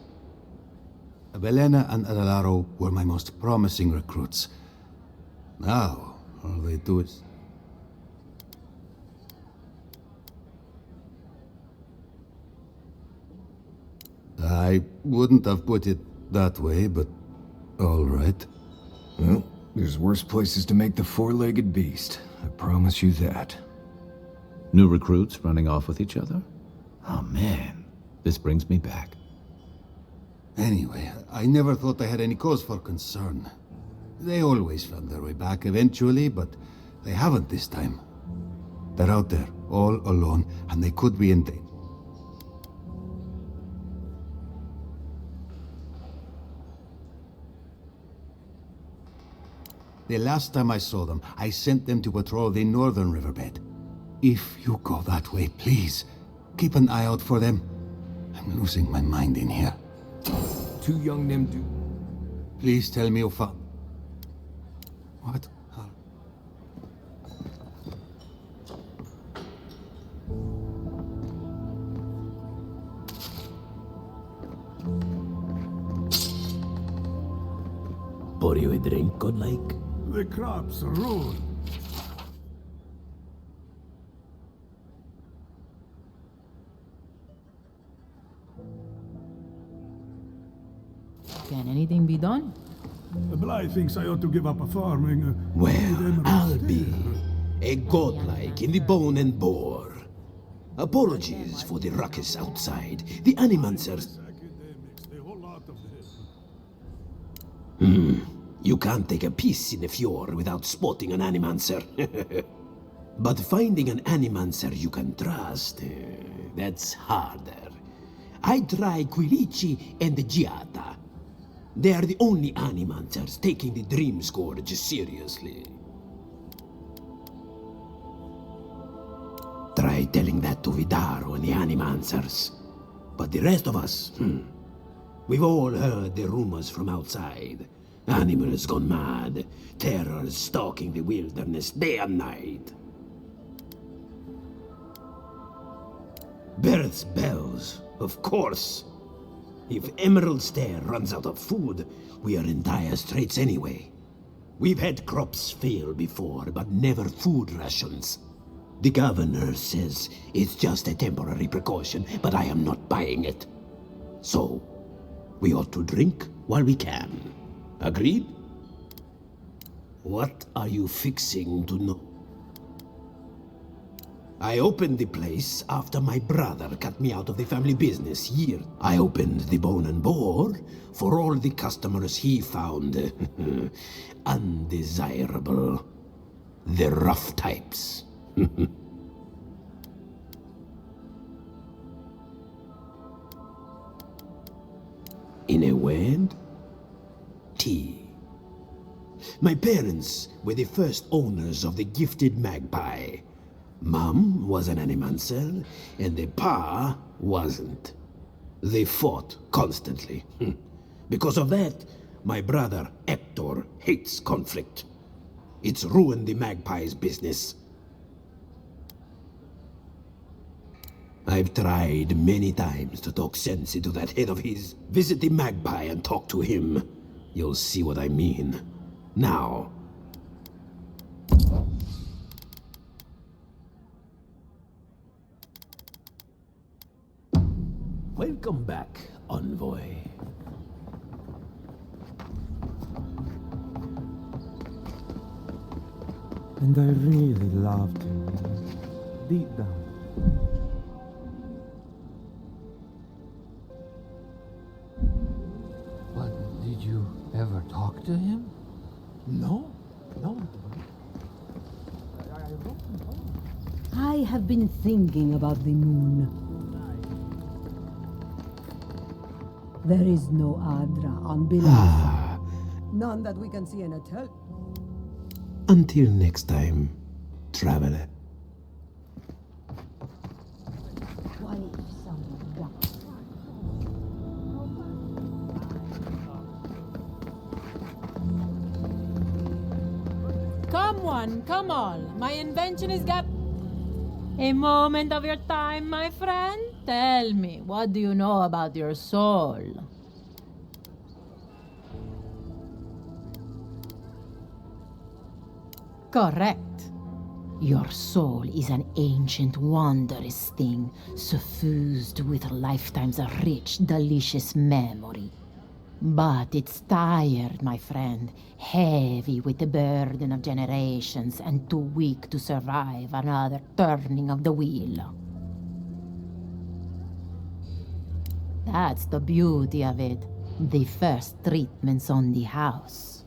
Belena and Adalaro were my most promising recruits. Now, all they do is... I wouldn't have put it that way, but all right. Well, there's worse places to make the four-legged beast. I promise you that. New recruits running off with each other? Oh man, This brings me back. Anyway, I never thought I had any cause for concern. They always found their way back eventually, but they haven't this time. They're out there, all alone, and they could be in danger. The last time I saw them, I sent them to patrol the northern riverbed. If you go that way, please, keep an eye out for them. I'm losing my mind in here. Too young them to... Please tell me you found... What? Pour you a drink, good like? The crops are ruined. Can anything be done? Bly thinks I ought to give up farming. Well, I'll be a godlike in the bone and bore. Apologies for the ruckus outside. The animancers... You can't take a piece in the fjord without spotting an animancer. But finding an animancer you can trust, that's harder. I try Quilici and Giata. They are the only animancers taking the Dream Scourge seriously. Try telling that to Vidaro and the animancers. But the rest of us, we've all heard the rumors from outside. Animals gone mad, terror stalking the wilderness day and night. Birth's bells, of course. If Emerald Stair runs out of food, we are in dire straits anyway. We've had crops fail before, but never food rations. The governor says it's just a temporary precaution, but I am not buying it. So, we ought to drink while we can. Agreed? What are you fixing to know? I opened the place after my brother cut me out of the family business here. I opened the Bone and Boar for all the customers he found undesirable. The rough types. In a word, tea. My parents were the first owners of the gifted magpie. Mom was an animancer, and the pa wasn't. They fought constantly. Because of that, my brother Hector hates conflict. It's ruined the magpie's business. I've tried many times to talk sense into that head of his. Visit the magpie and talk to him. You'll see what I mean. Now. Welcome back, envoy. And I really loved him. Deep down. But did you ever talk to him? No. I have been thinking about the moon. There is no Adra on Below. None that we can see in a tel. Until next time, traveler. Come on. My invention is got... A moment of your time, my friend? Tell me, what do you know about your soul? Correct. Your soul is an ancient, wondrous thing, suffused with lifetimes of rich, delicious memory. But it's tired, my friend, heavy with the burden of generations and too weak to survive another turning of the wheel. That's the beauty of it. The first treatments on the house.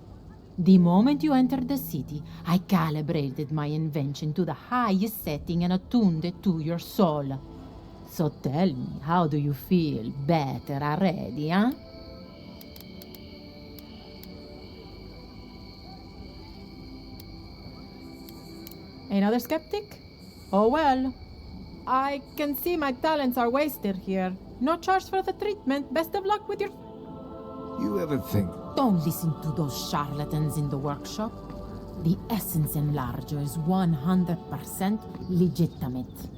The moment you entered the city, I calibrated my invention to the highest setting and attuned it to your soul. So tell me, how do you feel? Better already, huh? Another skeptic? Oh well. I can see my talents are wasted here. No charge for the treatment. Best of luck with your... You ever think... Don't listen to those charlatans in the workshop. The essence enlarger is 100% legitimate.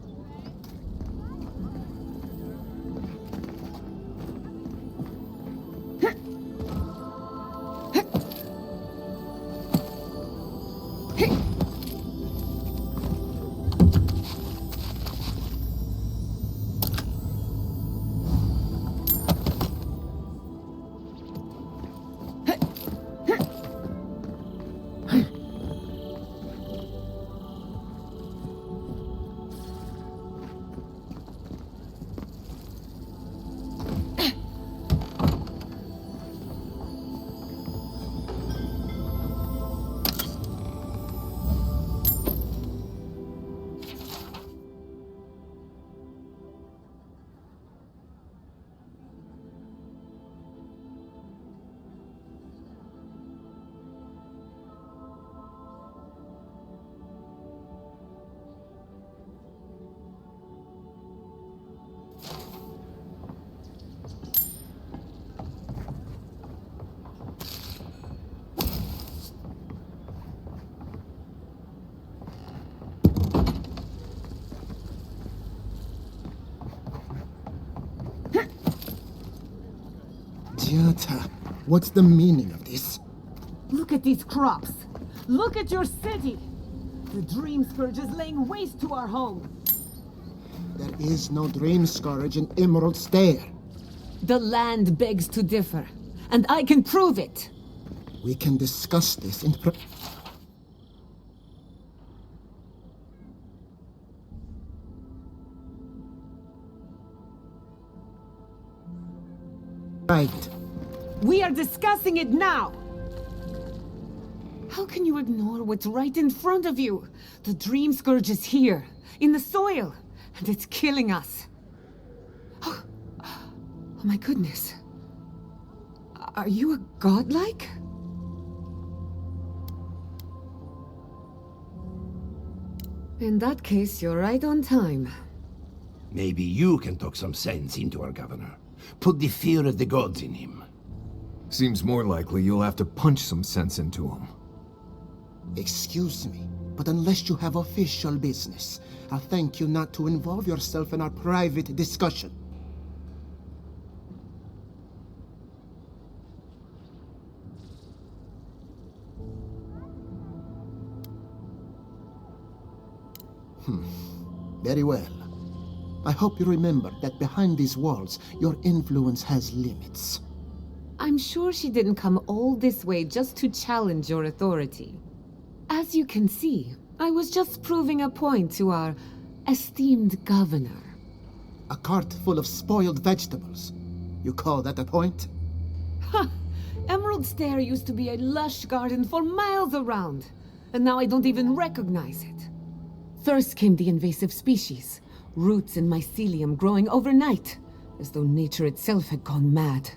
What's the meaning of this? Look at these crops. Look at your city. The Dream Scourge is laying waste to our home. There is no Dream Scourge in Emerald Stair. The land begs to differ, and I can prove it. We can discuss this in Right. We are discussing it now! How can you ignore what's right in front of you? The Dream Scourge is here, in the soil, and it's killing us. Oh my goodness. Are you a godlike? In that case, you're right on time. Maybe you can talk some sense into our governor. Put the fear of the gods in him. Seems more likely you'll have to punch some sense into him. Excuse me, but unless you have official business, I'll thank you not to involve yourself in our private discussion. Very well. I hope you remember that behind these walls, your influence has limits. I'm sure she didn't come all this way just to challenge your authority. As you can see, I was just proving a point to our esteemed governor. A cart full of spoiled vegetables. You call that a point? Ha! Emerald Stair used to be a lush garden for miles around, and now I don't even recognize it. First came the invasive species, roots and mycelium growing overnight, as though nature itself had gone mad.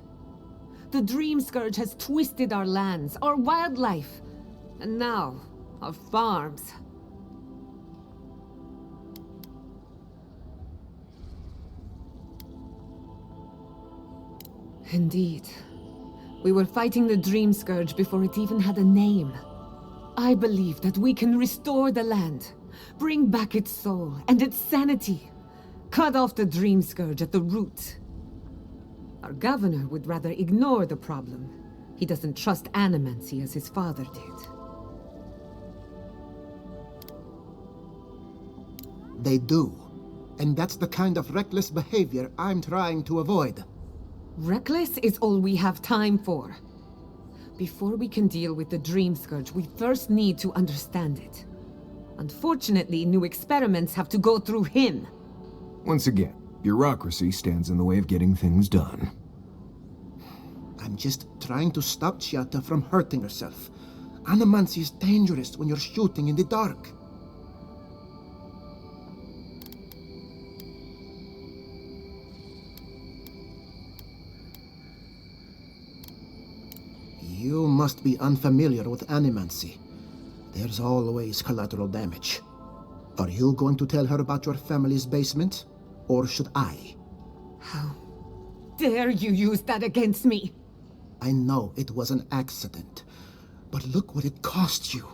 The Dream Scourge has twisted our lands, our wildlife, and now, our farms. Indeed. We were fighting the Dream Scourge before it even had a name. I believe that we can restore the land, bring back its soul and its sanity, cut off the Dream Scourge at the root. Our governor would rather ignore the problem. He doesn't trust animancy as his father did. They do. And that's the kind of reckless behavior I'm trying to avoid. Reckless is all we have time for. Before we can deal with the Dream Scourge, we first need to understand it. Unfortunately, new experiments have to go through him. Once again, Bureaucracy stands in the way of getting things done. I'm just trying to stop Giatta from hurting herself. Animancy is dangerous when you're shooting in the dark. You must be unfamiliar with animancy. There's always collateral damage. Are you going to tell her about your family's basement? Or should I? How dare you use that against me? I know it was an accident, but look what it cost you.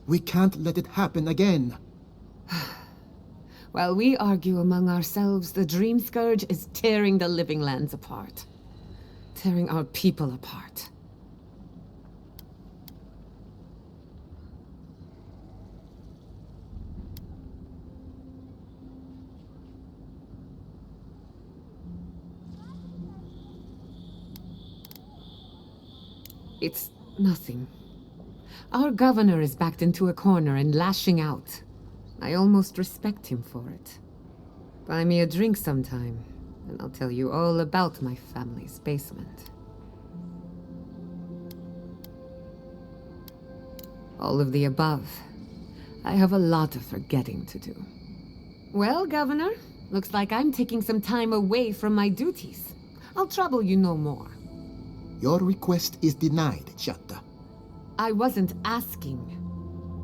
We can't let it happen again. While we argue among ourselves, the Dream Scourge is tearing the living lands apart. Tearing our people apart. It's nothing. Our governor is backed into a corner and lashing out. I almost respect him for it. Buy me a drink sometime, and I'll tell you all about my family's basement. All of the above. I have a lot of forgetting to do. Well, Governor, looks like I'm taking some time away from my duties. I'll trouble you no more. Your request is denied, Giatta. I wasn't asking.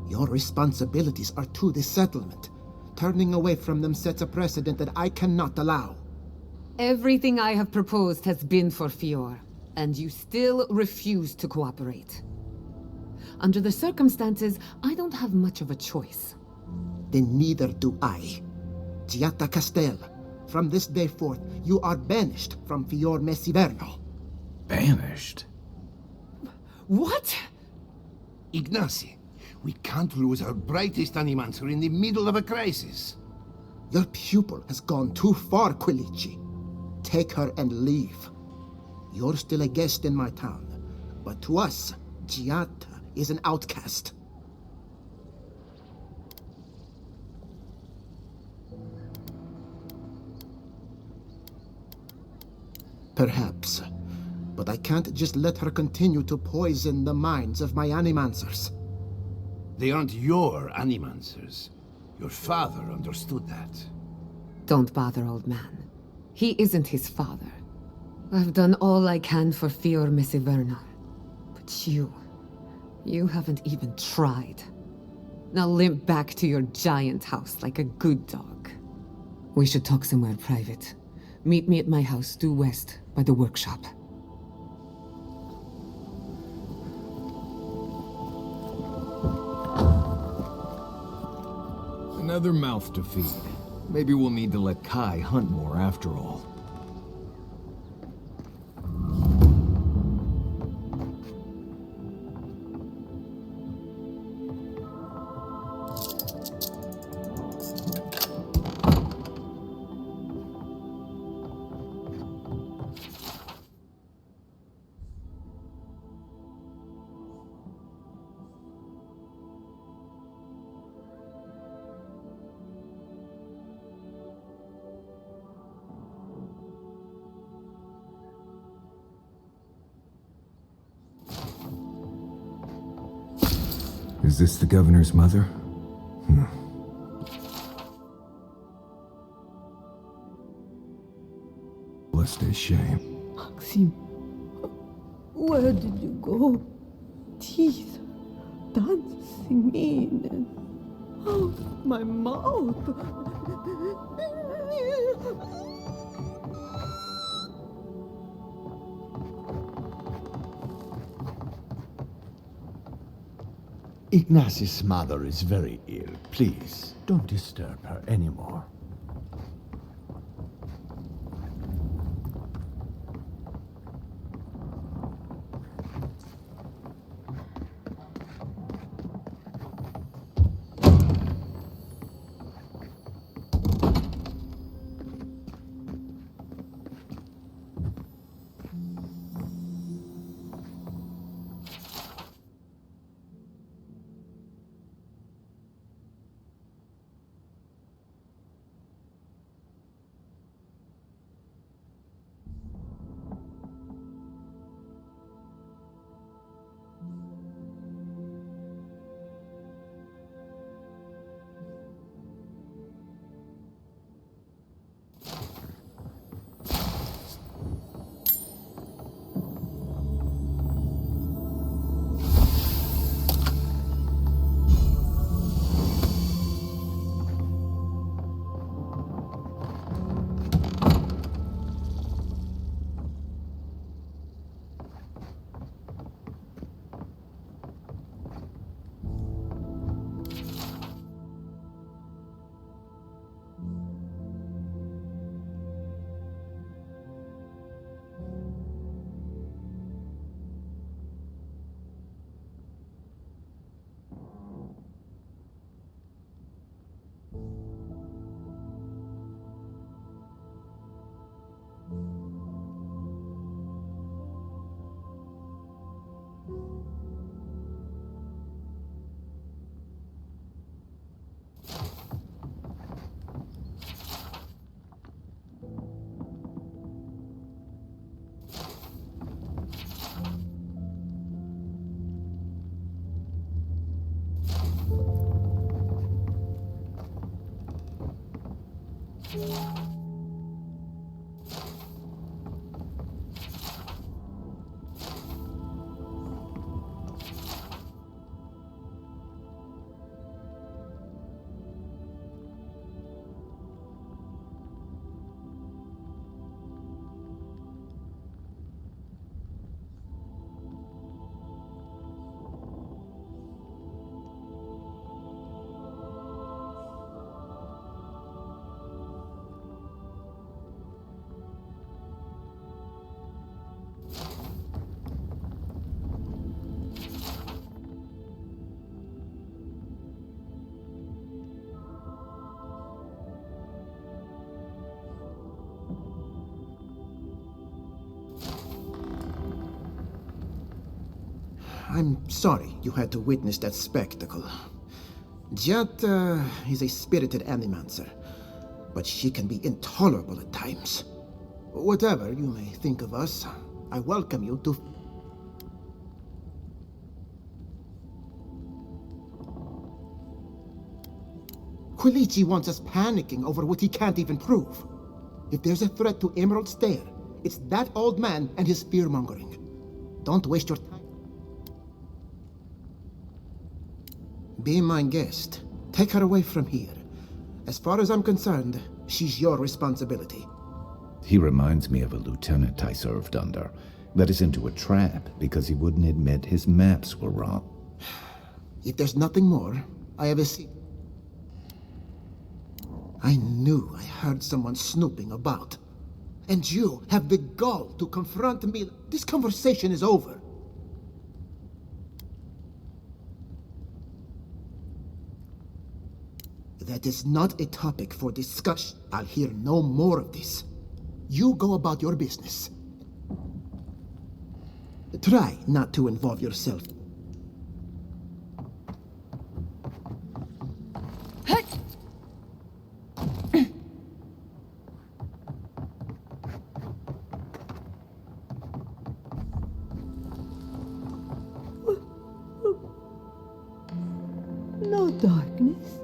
Your responsibilities are to the settlement. Turning away from them sets a precedent that I cannot allow. Everything I have proposed has been for Fior, and you still refuse to cooperate. Under the circumstances, I don't have much of a choice. Then neither do I. Giatta Castel, from this day forth, you are banished from Fior Messiverno. Banished? What? Ignacy, we can't lose our brightest animancer in the middle of a crisis. Your pupil has gone too far, Quilici. Take her and leave. You're still a guest in my town, but to us, Giatta is an outcast. Perhaps. But I can't just let her continue to poison the minds of my animancers. They aren't your animancers. Your father understood that. Don't bother, old man. He isn't his father. I've done all I can for Fior Messiverno. But you haven't even tried. Now limp back to your giant house like a good dog. We should talk somewhere private. Meet me at my house due west by the workshop. Another mouth to feed. Maybe we'll need to let Kai hunt more after all. Is this the governor's mother? Blessed a shame. Maxim, where did you go? Teeth dancing in and out my mouth. Ignacy's mother is very ill. Please, don't disturb her anymore. I'm sorry you had to witness that spectacle. Jat is a spirited animancer, but she can be intolerable at times. Whatever you may think of us, I welcome you to... Quilici wants us panicking over what he can't even prove. If there's a threat to Emerald Stair, it's that old man and his fear-mongering. Don't waste your time. Be my guest. Take her away from here. As far as I'm concerned, she's your responsibility. He reminds me of a lieutenant I served under. Led us into a trap because he wouldn't admit his maps were wrong. If there's nothing more, I have a seat. I knew I heard someone snooping about. And you have the gall to confront me. This conversation is over. That is not a topic for discussion. I'll hear no more of this. You go about your business. Try not to involve yourself. No darkness.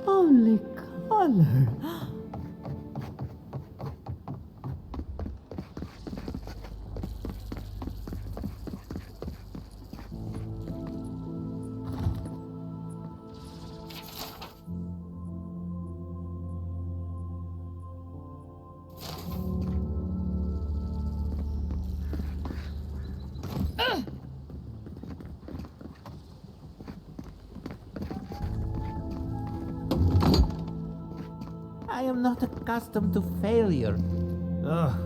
Only color. I am not accustomed to failure. Ugh.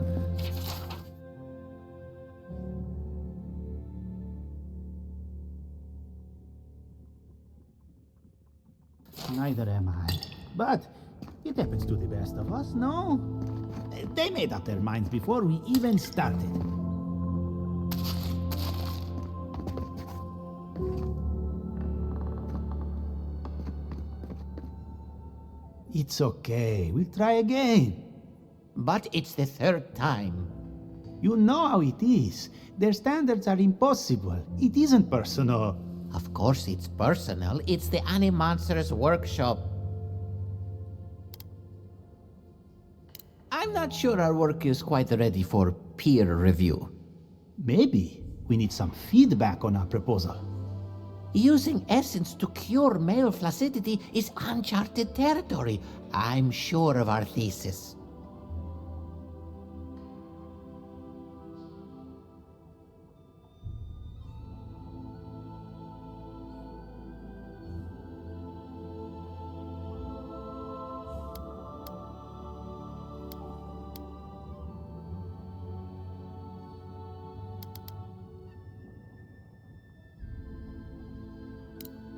Neither am I. But it happens to the best of us, no? They made up their minds before we even started. It's okay. We'll try again. But it's the third time. You know how it is. Their standards are impossible. It isn't personal. Of course it's personal. It's the Animonster's workshop. I'm not sure our work is quite ready for peer review. Maybe we need some feedback on our proposal. Using essence to cure male flaccidity is uncharted territory. I'm sure of our thesis.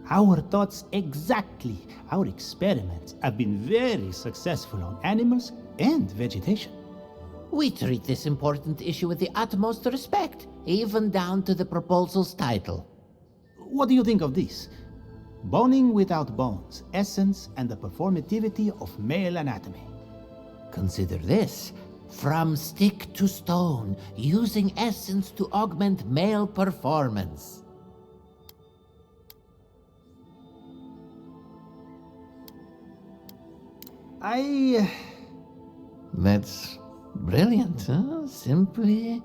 Our thoughts exactly. Our experiments have been very successful on animals and vegetation. We treat this important issue with the utmost respect, even down to the proposal's title. What do you think of this? Boning without bones, essence and the performativity of male anatomy. Consider this. From stick to stone, using essence to augment male performance. That's brilliant, huh? Simply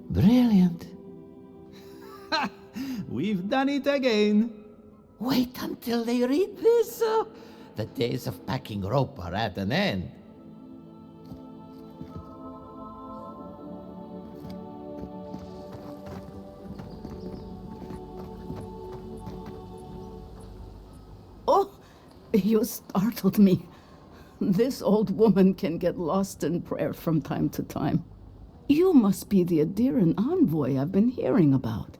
brilliant. We've done it again. Wait until they read this. The days of packing rope are at an end. Oh, you startled me. This old woman can get lost in prayer from time to time. You must be the Adiran envoy I've been hearing about.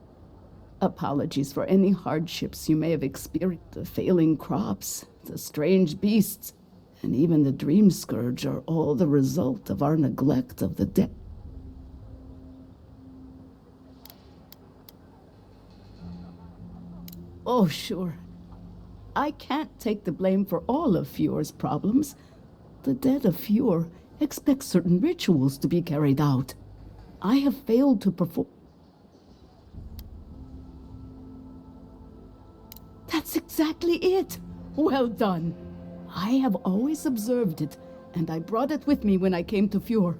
Apologies for any hardships you may have experienced. The failing crops, the strange beasts, and even the dream scourge are all the result of our neglect of the dead. Oh, sure. I can't take the blame for all of Fjord's problems. The dead of Fjord expect certain rituals to be carried out. I have failed to perform. That's exactly it. Well done. I have always observed it, and I brought it with me when I came to Fjord.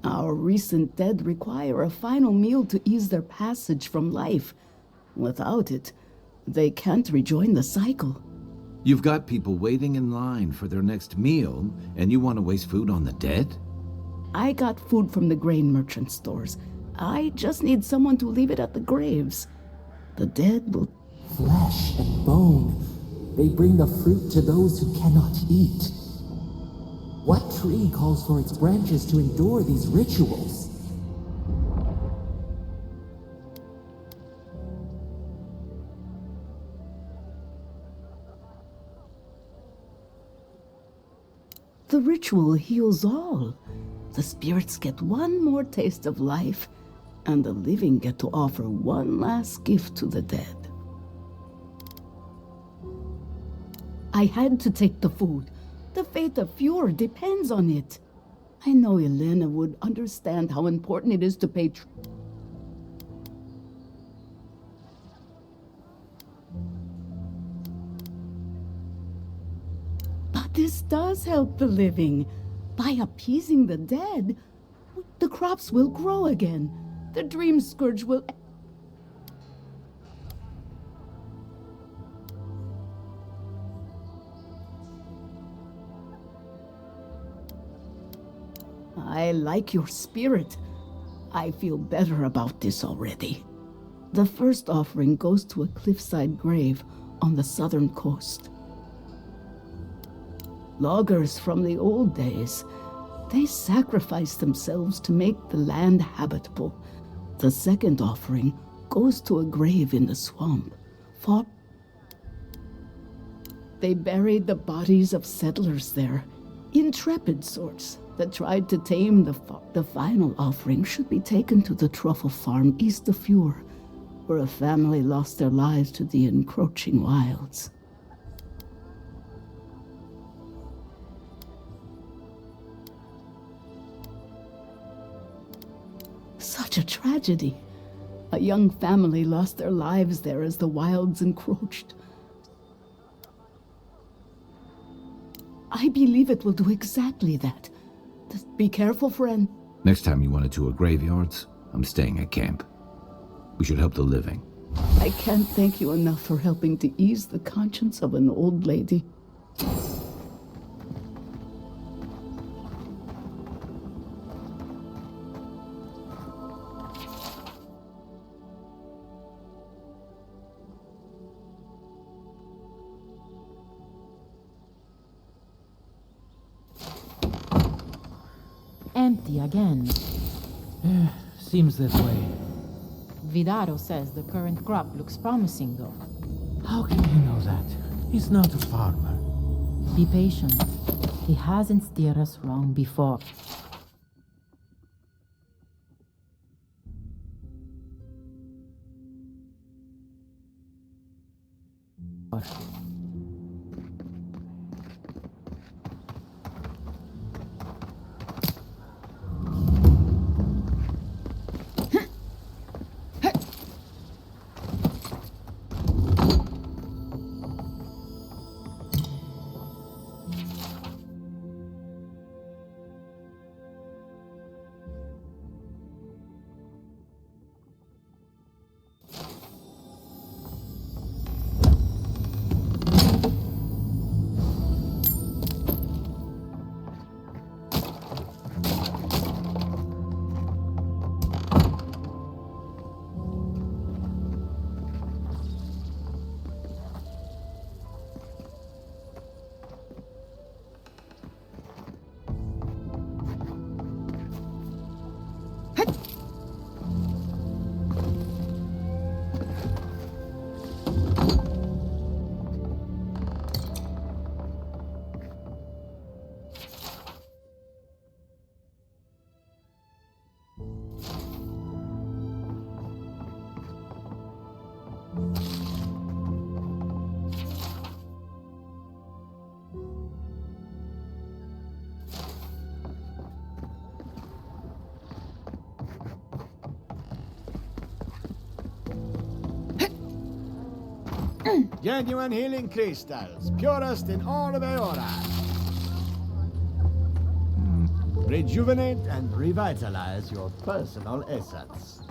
Our recent dead require a final meal to ease their passage from life. Without it, they can't rejoin the cycle. You've got people waiting in line for their next meal, and you want to waste food on the dead? I got food from the grain merchant stores. I just need someone to leave it at the graves. The dead will... Flesh and bone. They bring the fruit to those who cannot eat. What tree calls for its branches to endure these rituals? The ritual heals all. The spirits get one more taste of life, and the living get to offer one last gift to the dead. I had to take the food. The fate of Fjord depends on it. I know Elena would understand how important it is to pay But this does help the living. By appeasing the dead, the crops will grow again. The dream scourge will... I like your spirit. I feel better about this already. The first offering goes to a cliffside grave on the southern coast. Loggers from the old days, they sacrificed themselves to make the land habitable. The second offering goes to a grave in the swamp. They buried the bodies of settlers there, intrepid sorts that tried to tame the final offering should be taken to the truffle farm east of Fjord, where a family lost their lives to the encroaching wilds. Such a tragedy. A young family lost their lives there as the wilds encroached. I believe it will do exactly that. Just be careful, friend. Next time you want to tour graveyards, I'm staying at camp. We should help the living. I can't thank you enough for helping to ease the conscience of an old lady. Empty again. Seems that way. Vidaro says the current crop looks promising, though. How can he know that? He's not a farmer. Be patient. He hasn't steered us wrong before. Genuine healing crystals, purest in all of Eora. Rejuvenate and revitalize your personal assets.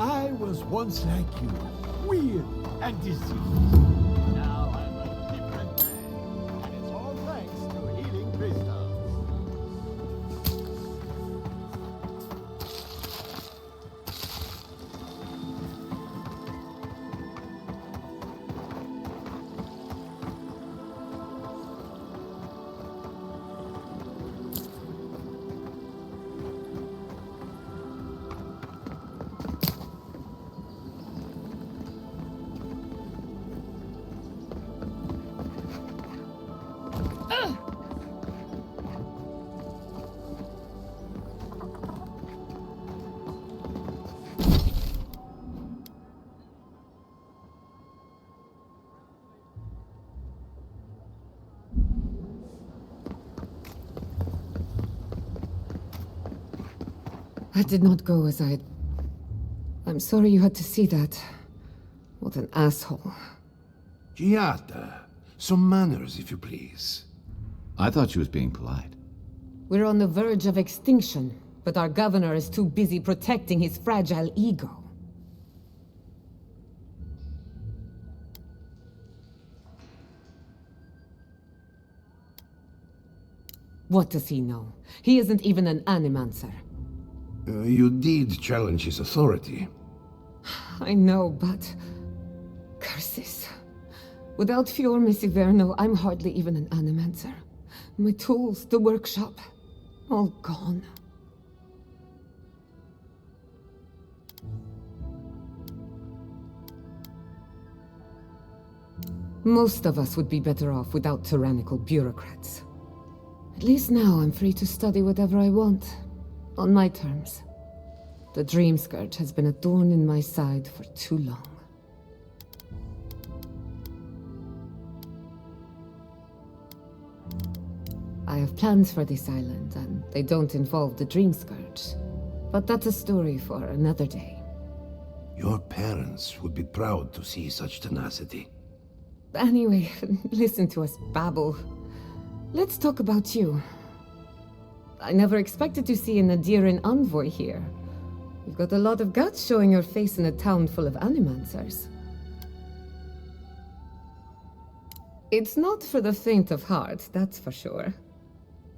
I was once like you, weird and diseased. Now I'm a different man, and it's all thanks to healing crystals. That did not go as I... I'm sorry you had to see that. What an asshole. Giata, some manners, if you please. I thought she was being polite. We're on the verge of extinction, but our governor is too busy protecting his fragile ego. What does he know? He isn't even an animancer. You did challenge his authority. I know, but... curses. Without Fior Messiverno, I'm hardly even an animancer. My tools, the workshop, all gone. Most of us would be better off without tyrannical bureaucrats. At least now I'm free to study whatever I want. On my terms. The dream scourge has been a thorn in my side for too long. I have plans for this island, and they don't involve the dream scourge. But that's a story for another day. Your parents would be proud to see such tenacity. Anyway, listen to us babble. Let's talk about you. I never expected to see an Adiran envoy here. You've got a lot of guts showing your face in a town full of animancers. It's not for the faint of heart, that's for sure.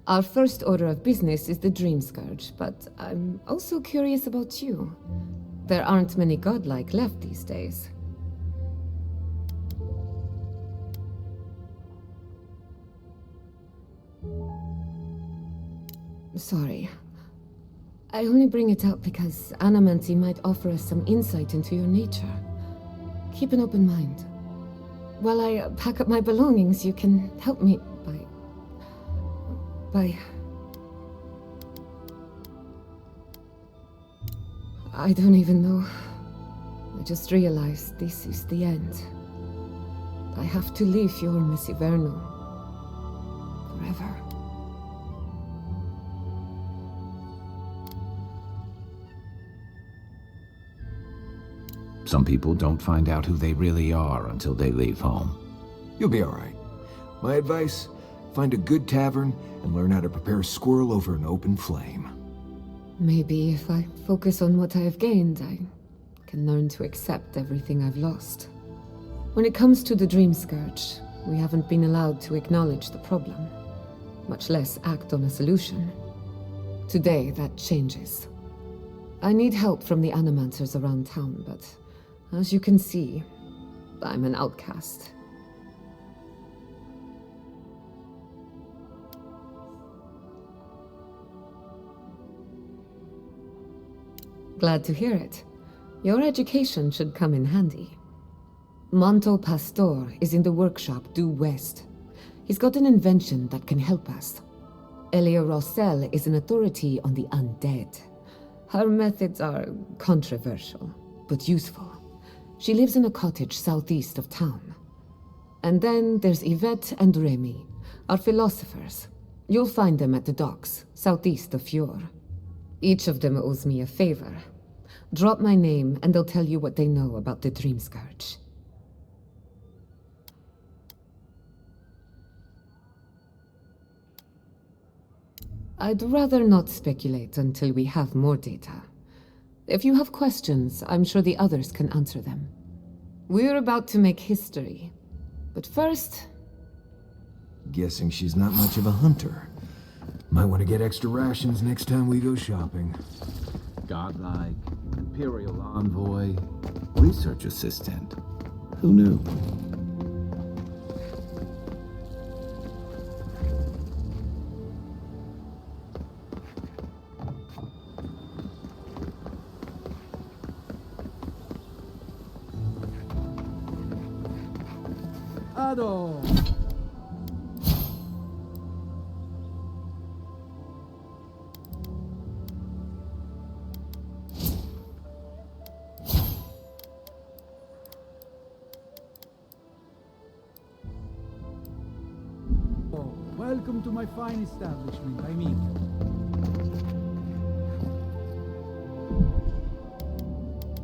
Our first order of business is the Dream Scourge, but I'm also curious about you. There aren't many godlike left these days. Sorry. I only bring it up because Animancy might offer us some insight into your nature. Keep an open mind. While I pack up my belongings, you can help me by... I don't even know. I just realized this is the end. I have to leave your Messiverno. Forever. Some people don't find out who they really are until they leave home. You'll be all right. My advice, find a good tavern and learn how to prepare squirrel over an open flame. Maybe if I focus on what I have gained, I can learn to accept everything I've lost. When it comes to the Dream Scourge, we haven't been allowed to acknowledge the problem, much less act on a solution. Today, that changes. I need help from the animancers around town, but as you can see, I'm an outcast. Glad to hear it. Your education should come in handy. Manto Pastor is in the workshop due west. He's got an invention that can help us. Elia Rossell is an authority on the undead. Her methods are controversial, but useful. She lives in a cottage southeast of town. And then there's Yvette and Remy, our philosophers. You'll find them at the docks, southeast of Fjord. Each of them owes me a favor. Drop my name and they'll tell you what they know about the Dream Scourge. I'd rather not speculate until we have more data. If you have questions, I'm sure the others can answer them. We're about to make history. But first... Guessing she's not much of a hunter. Might want to get extra rations next time we go shopping. Godlike, Imperial Envoy, Research Assistant. Who knew? Ado! Welcome to my fine establishment. I'm eager.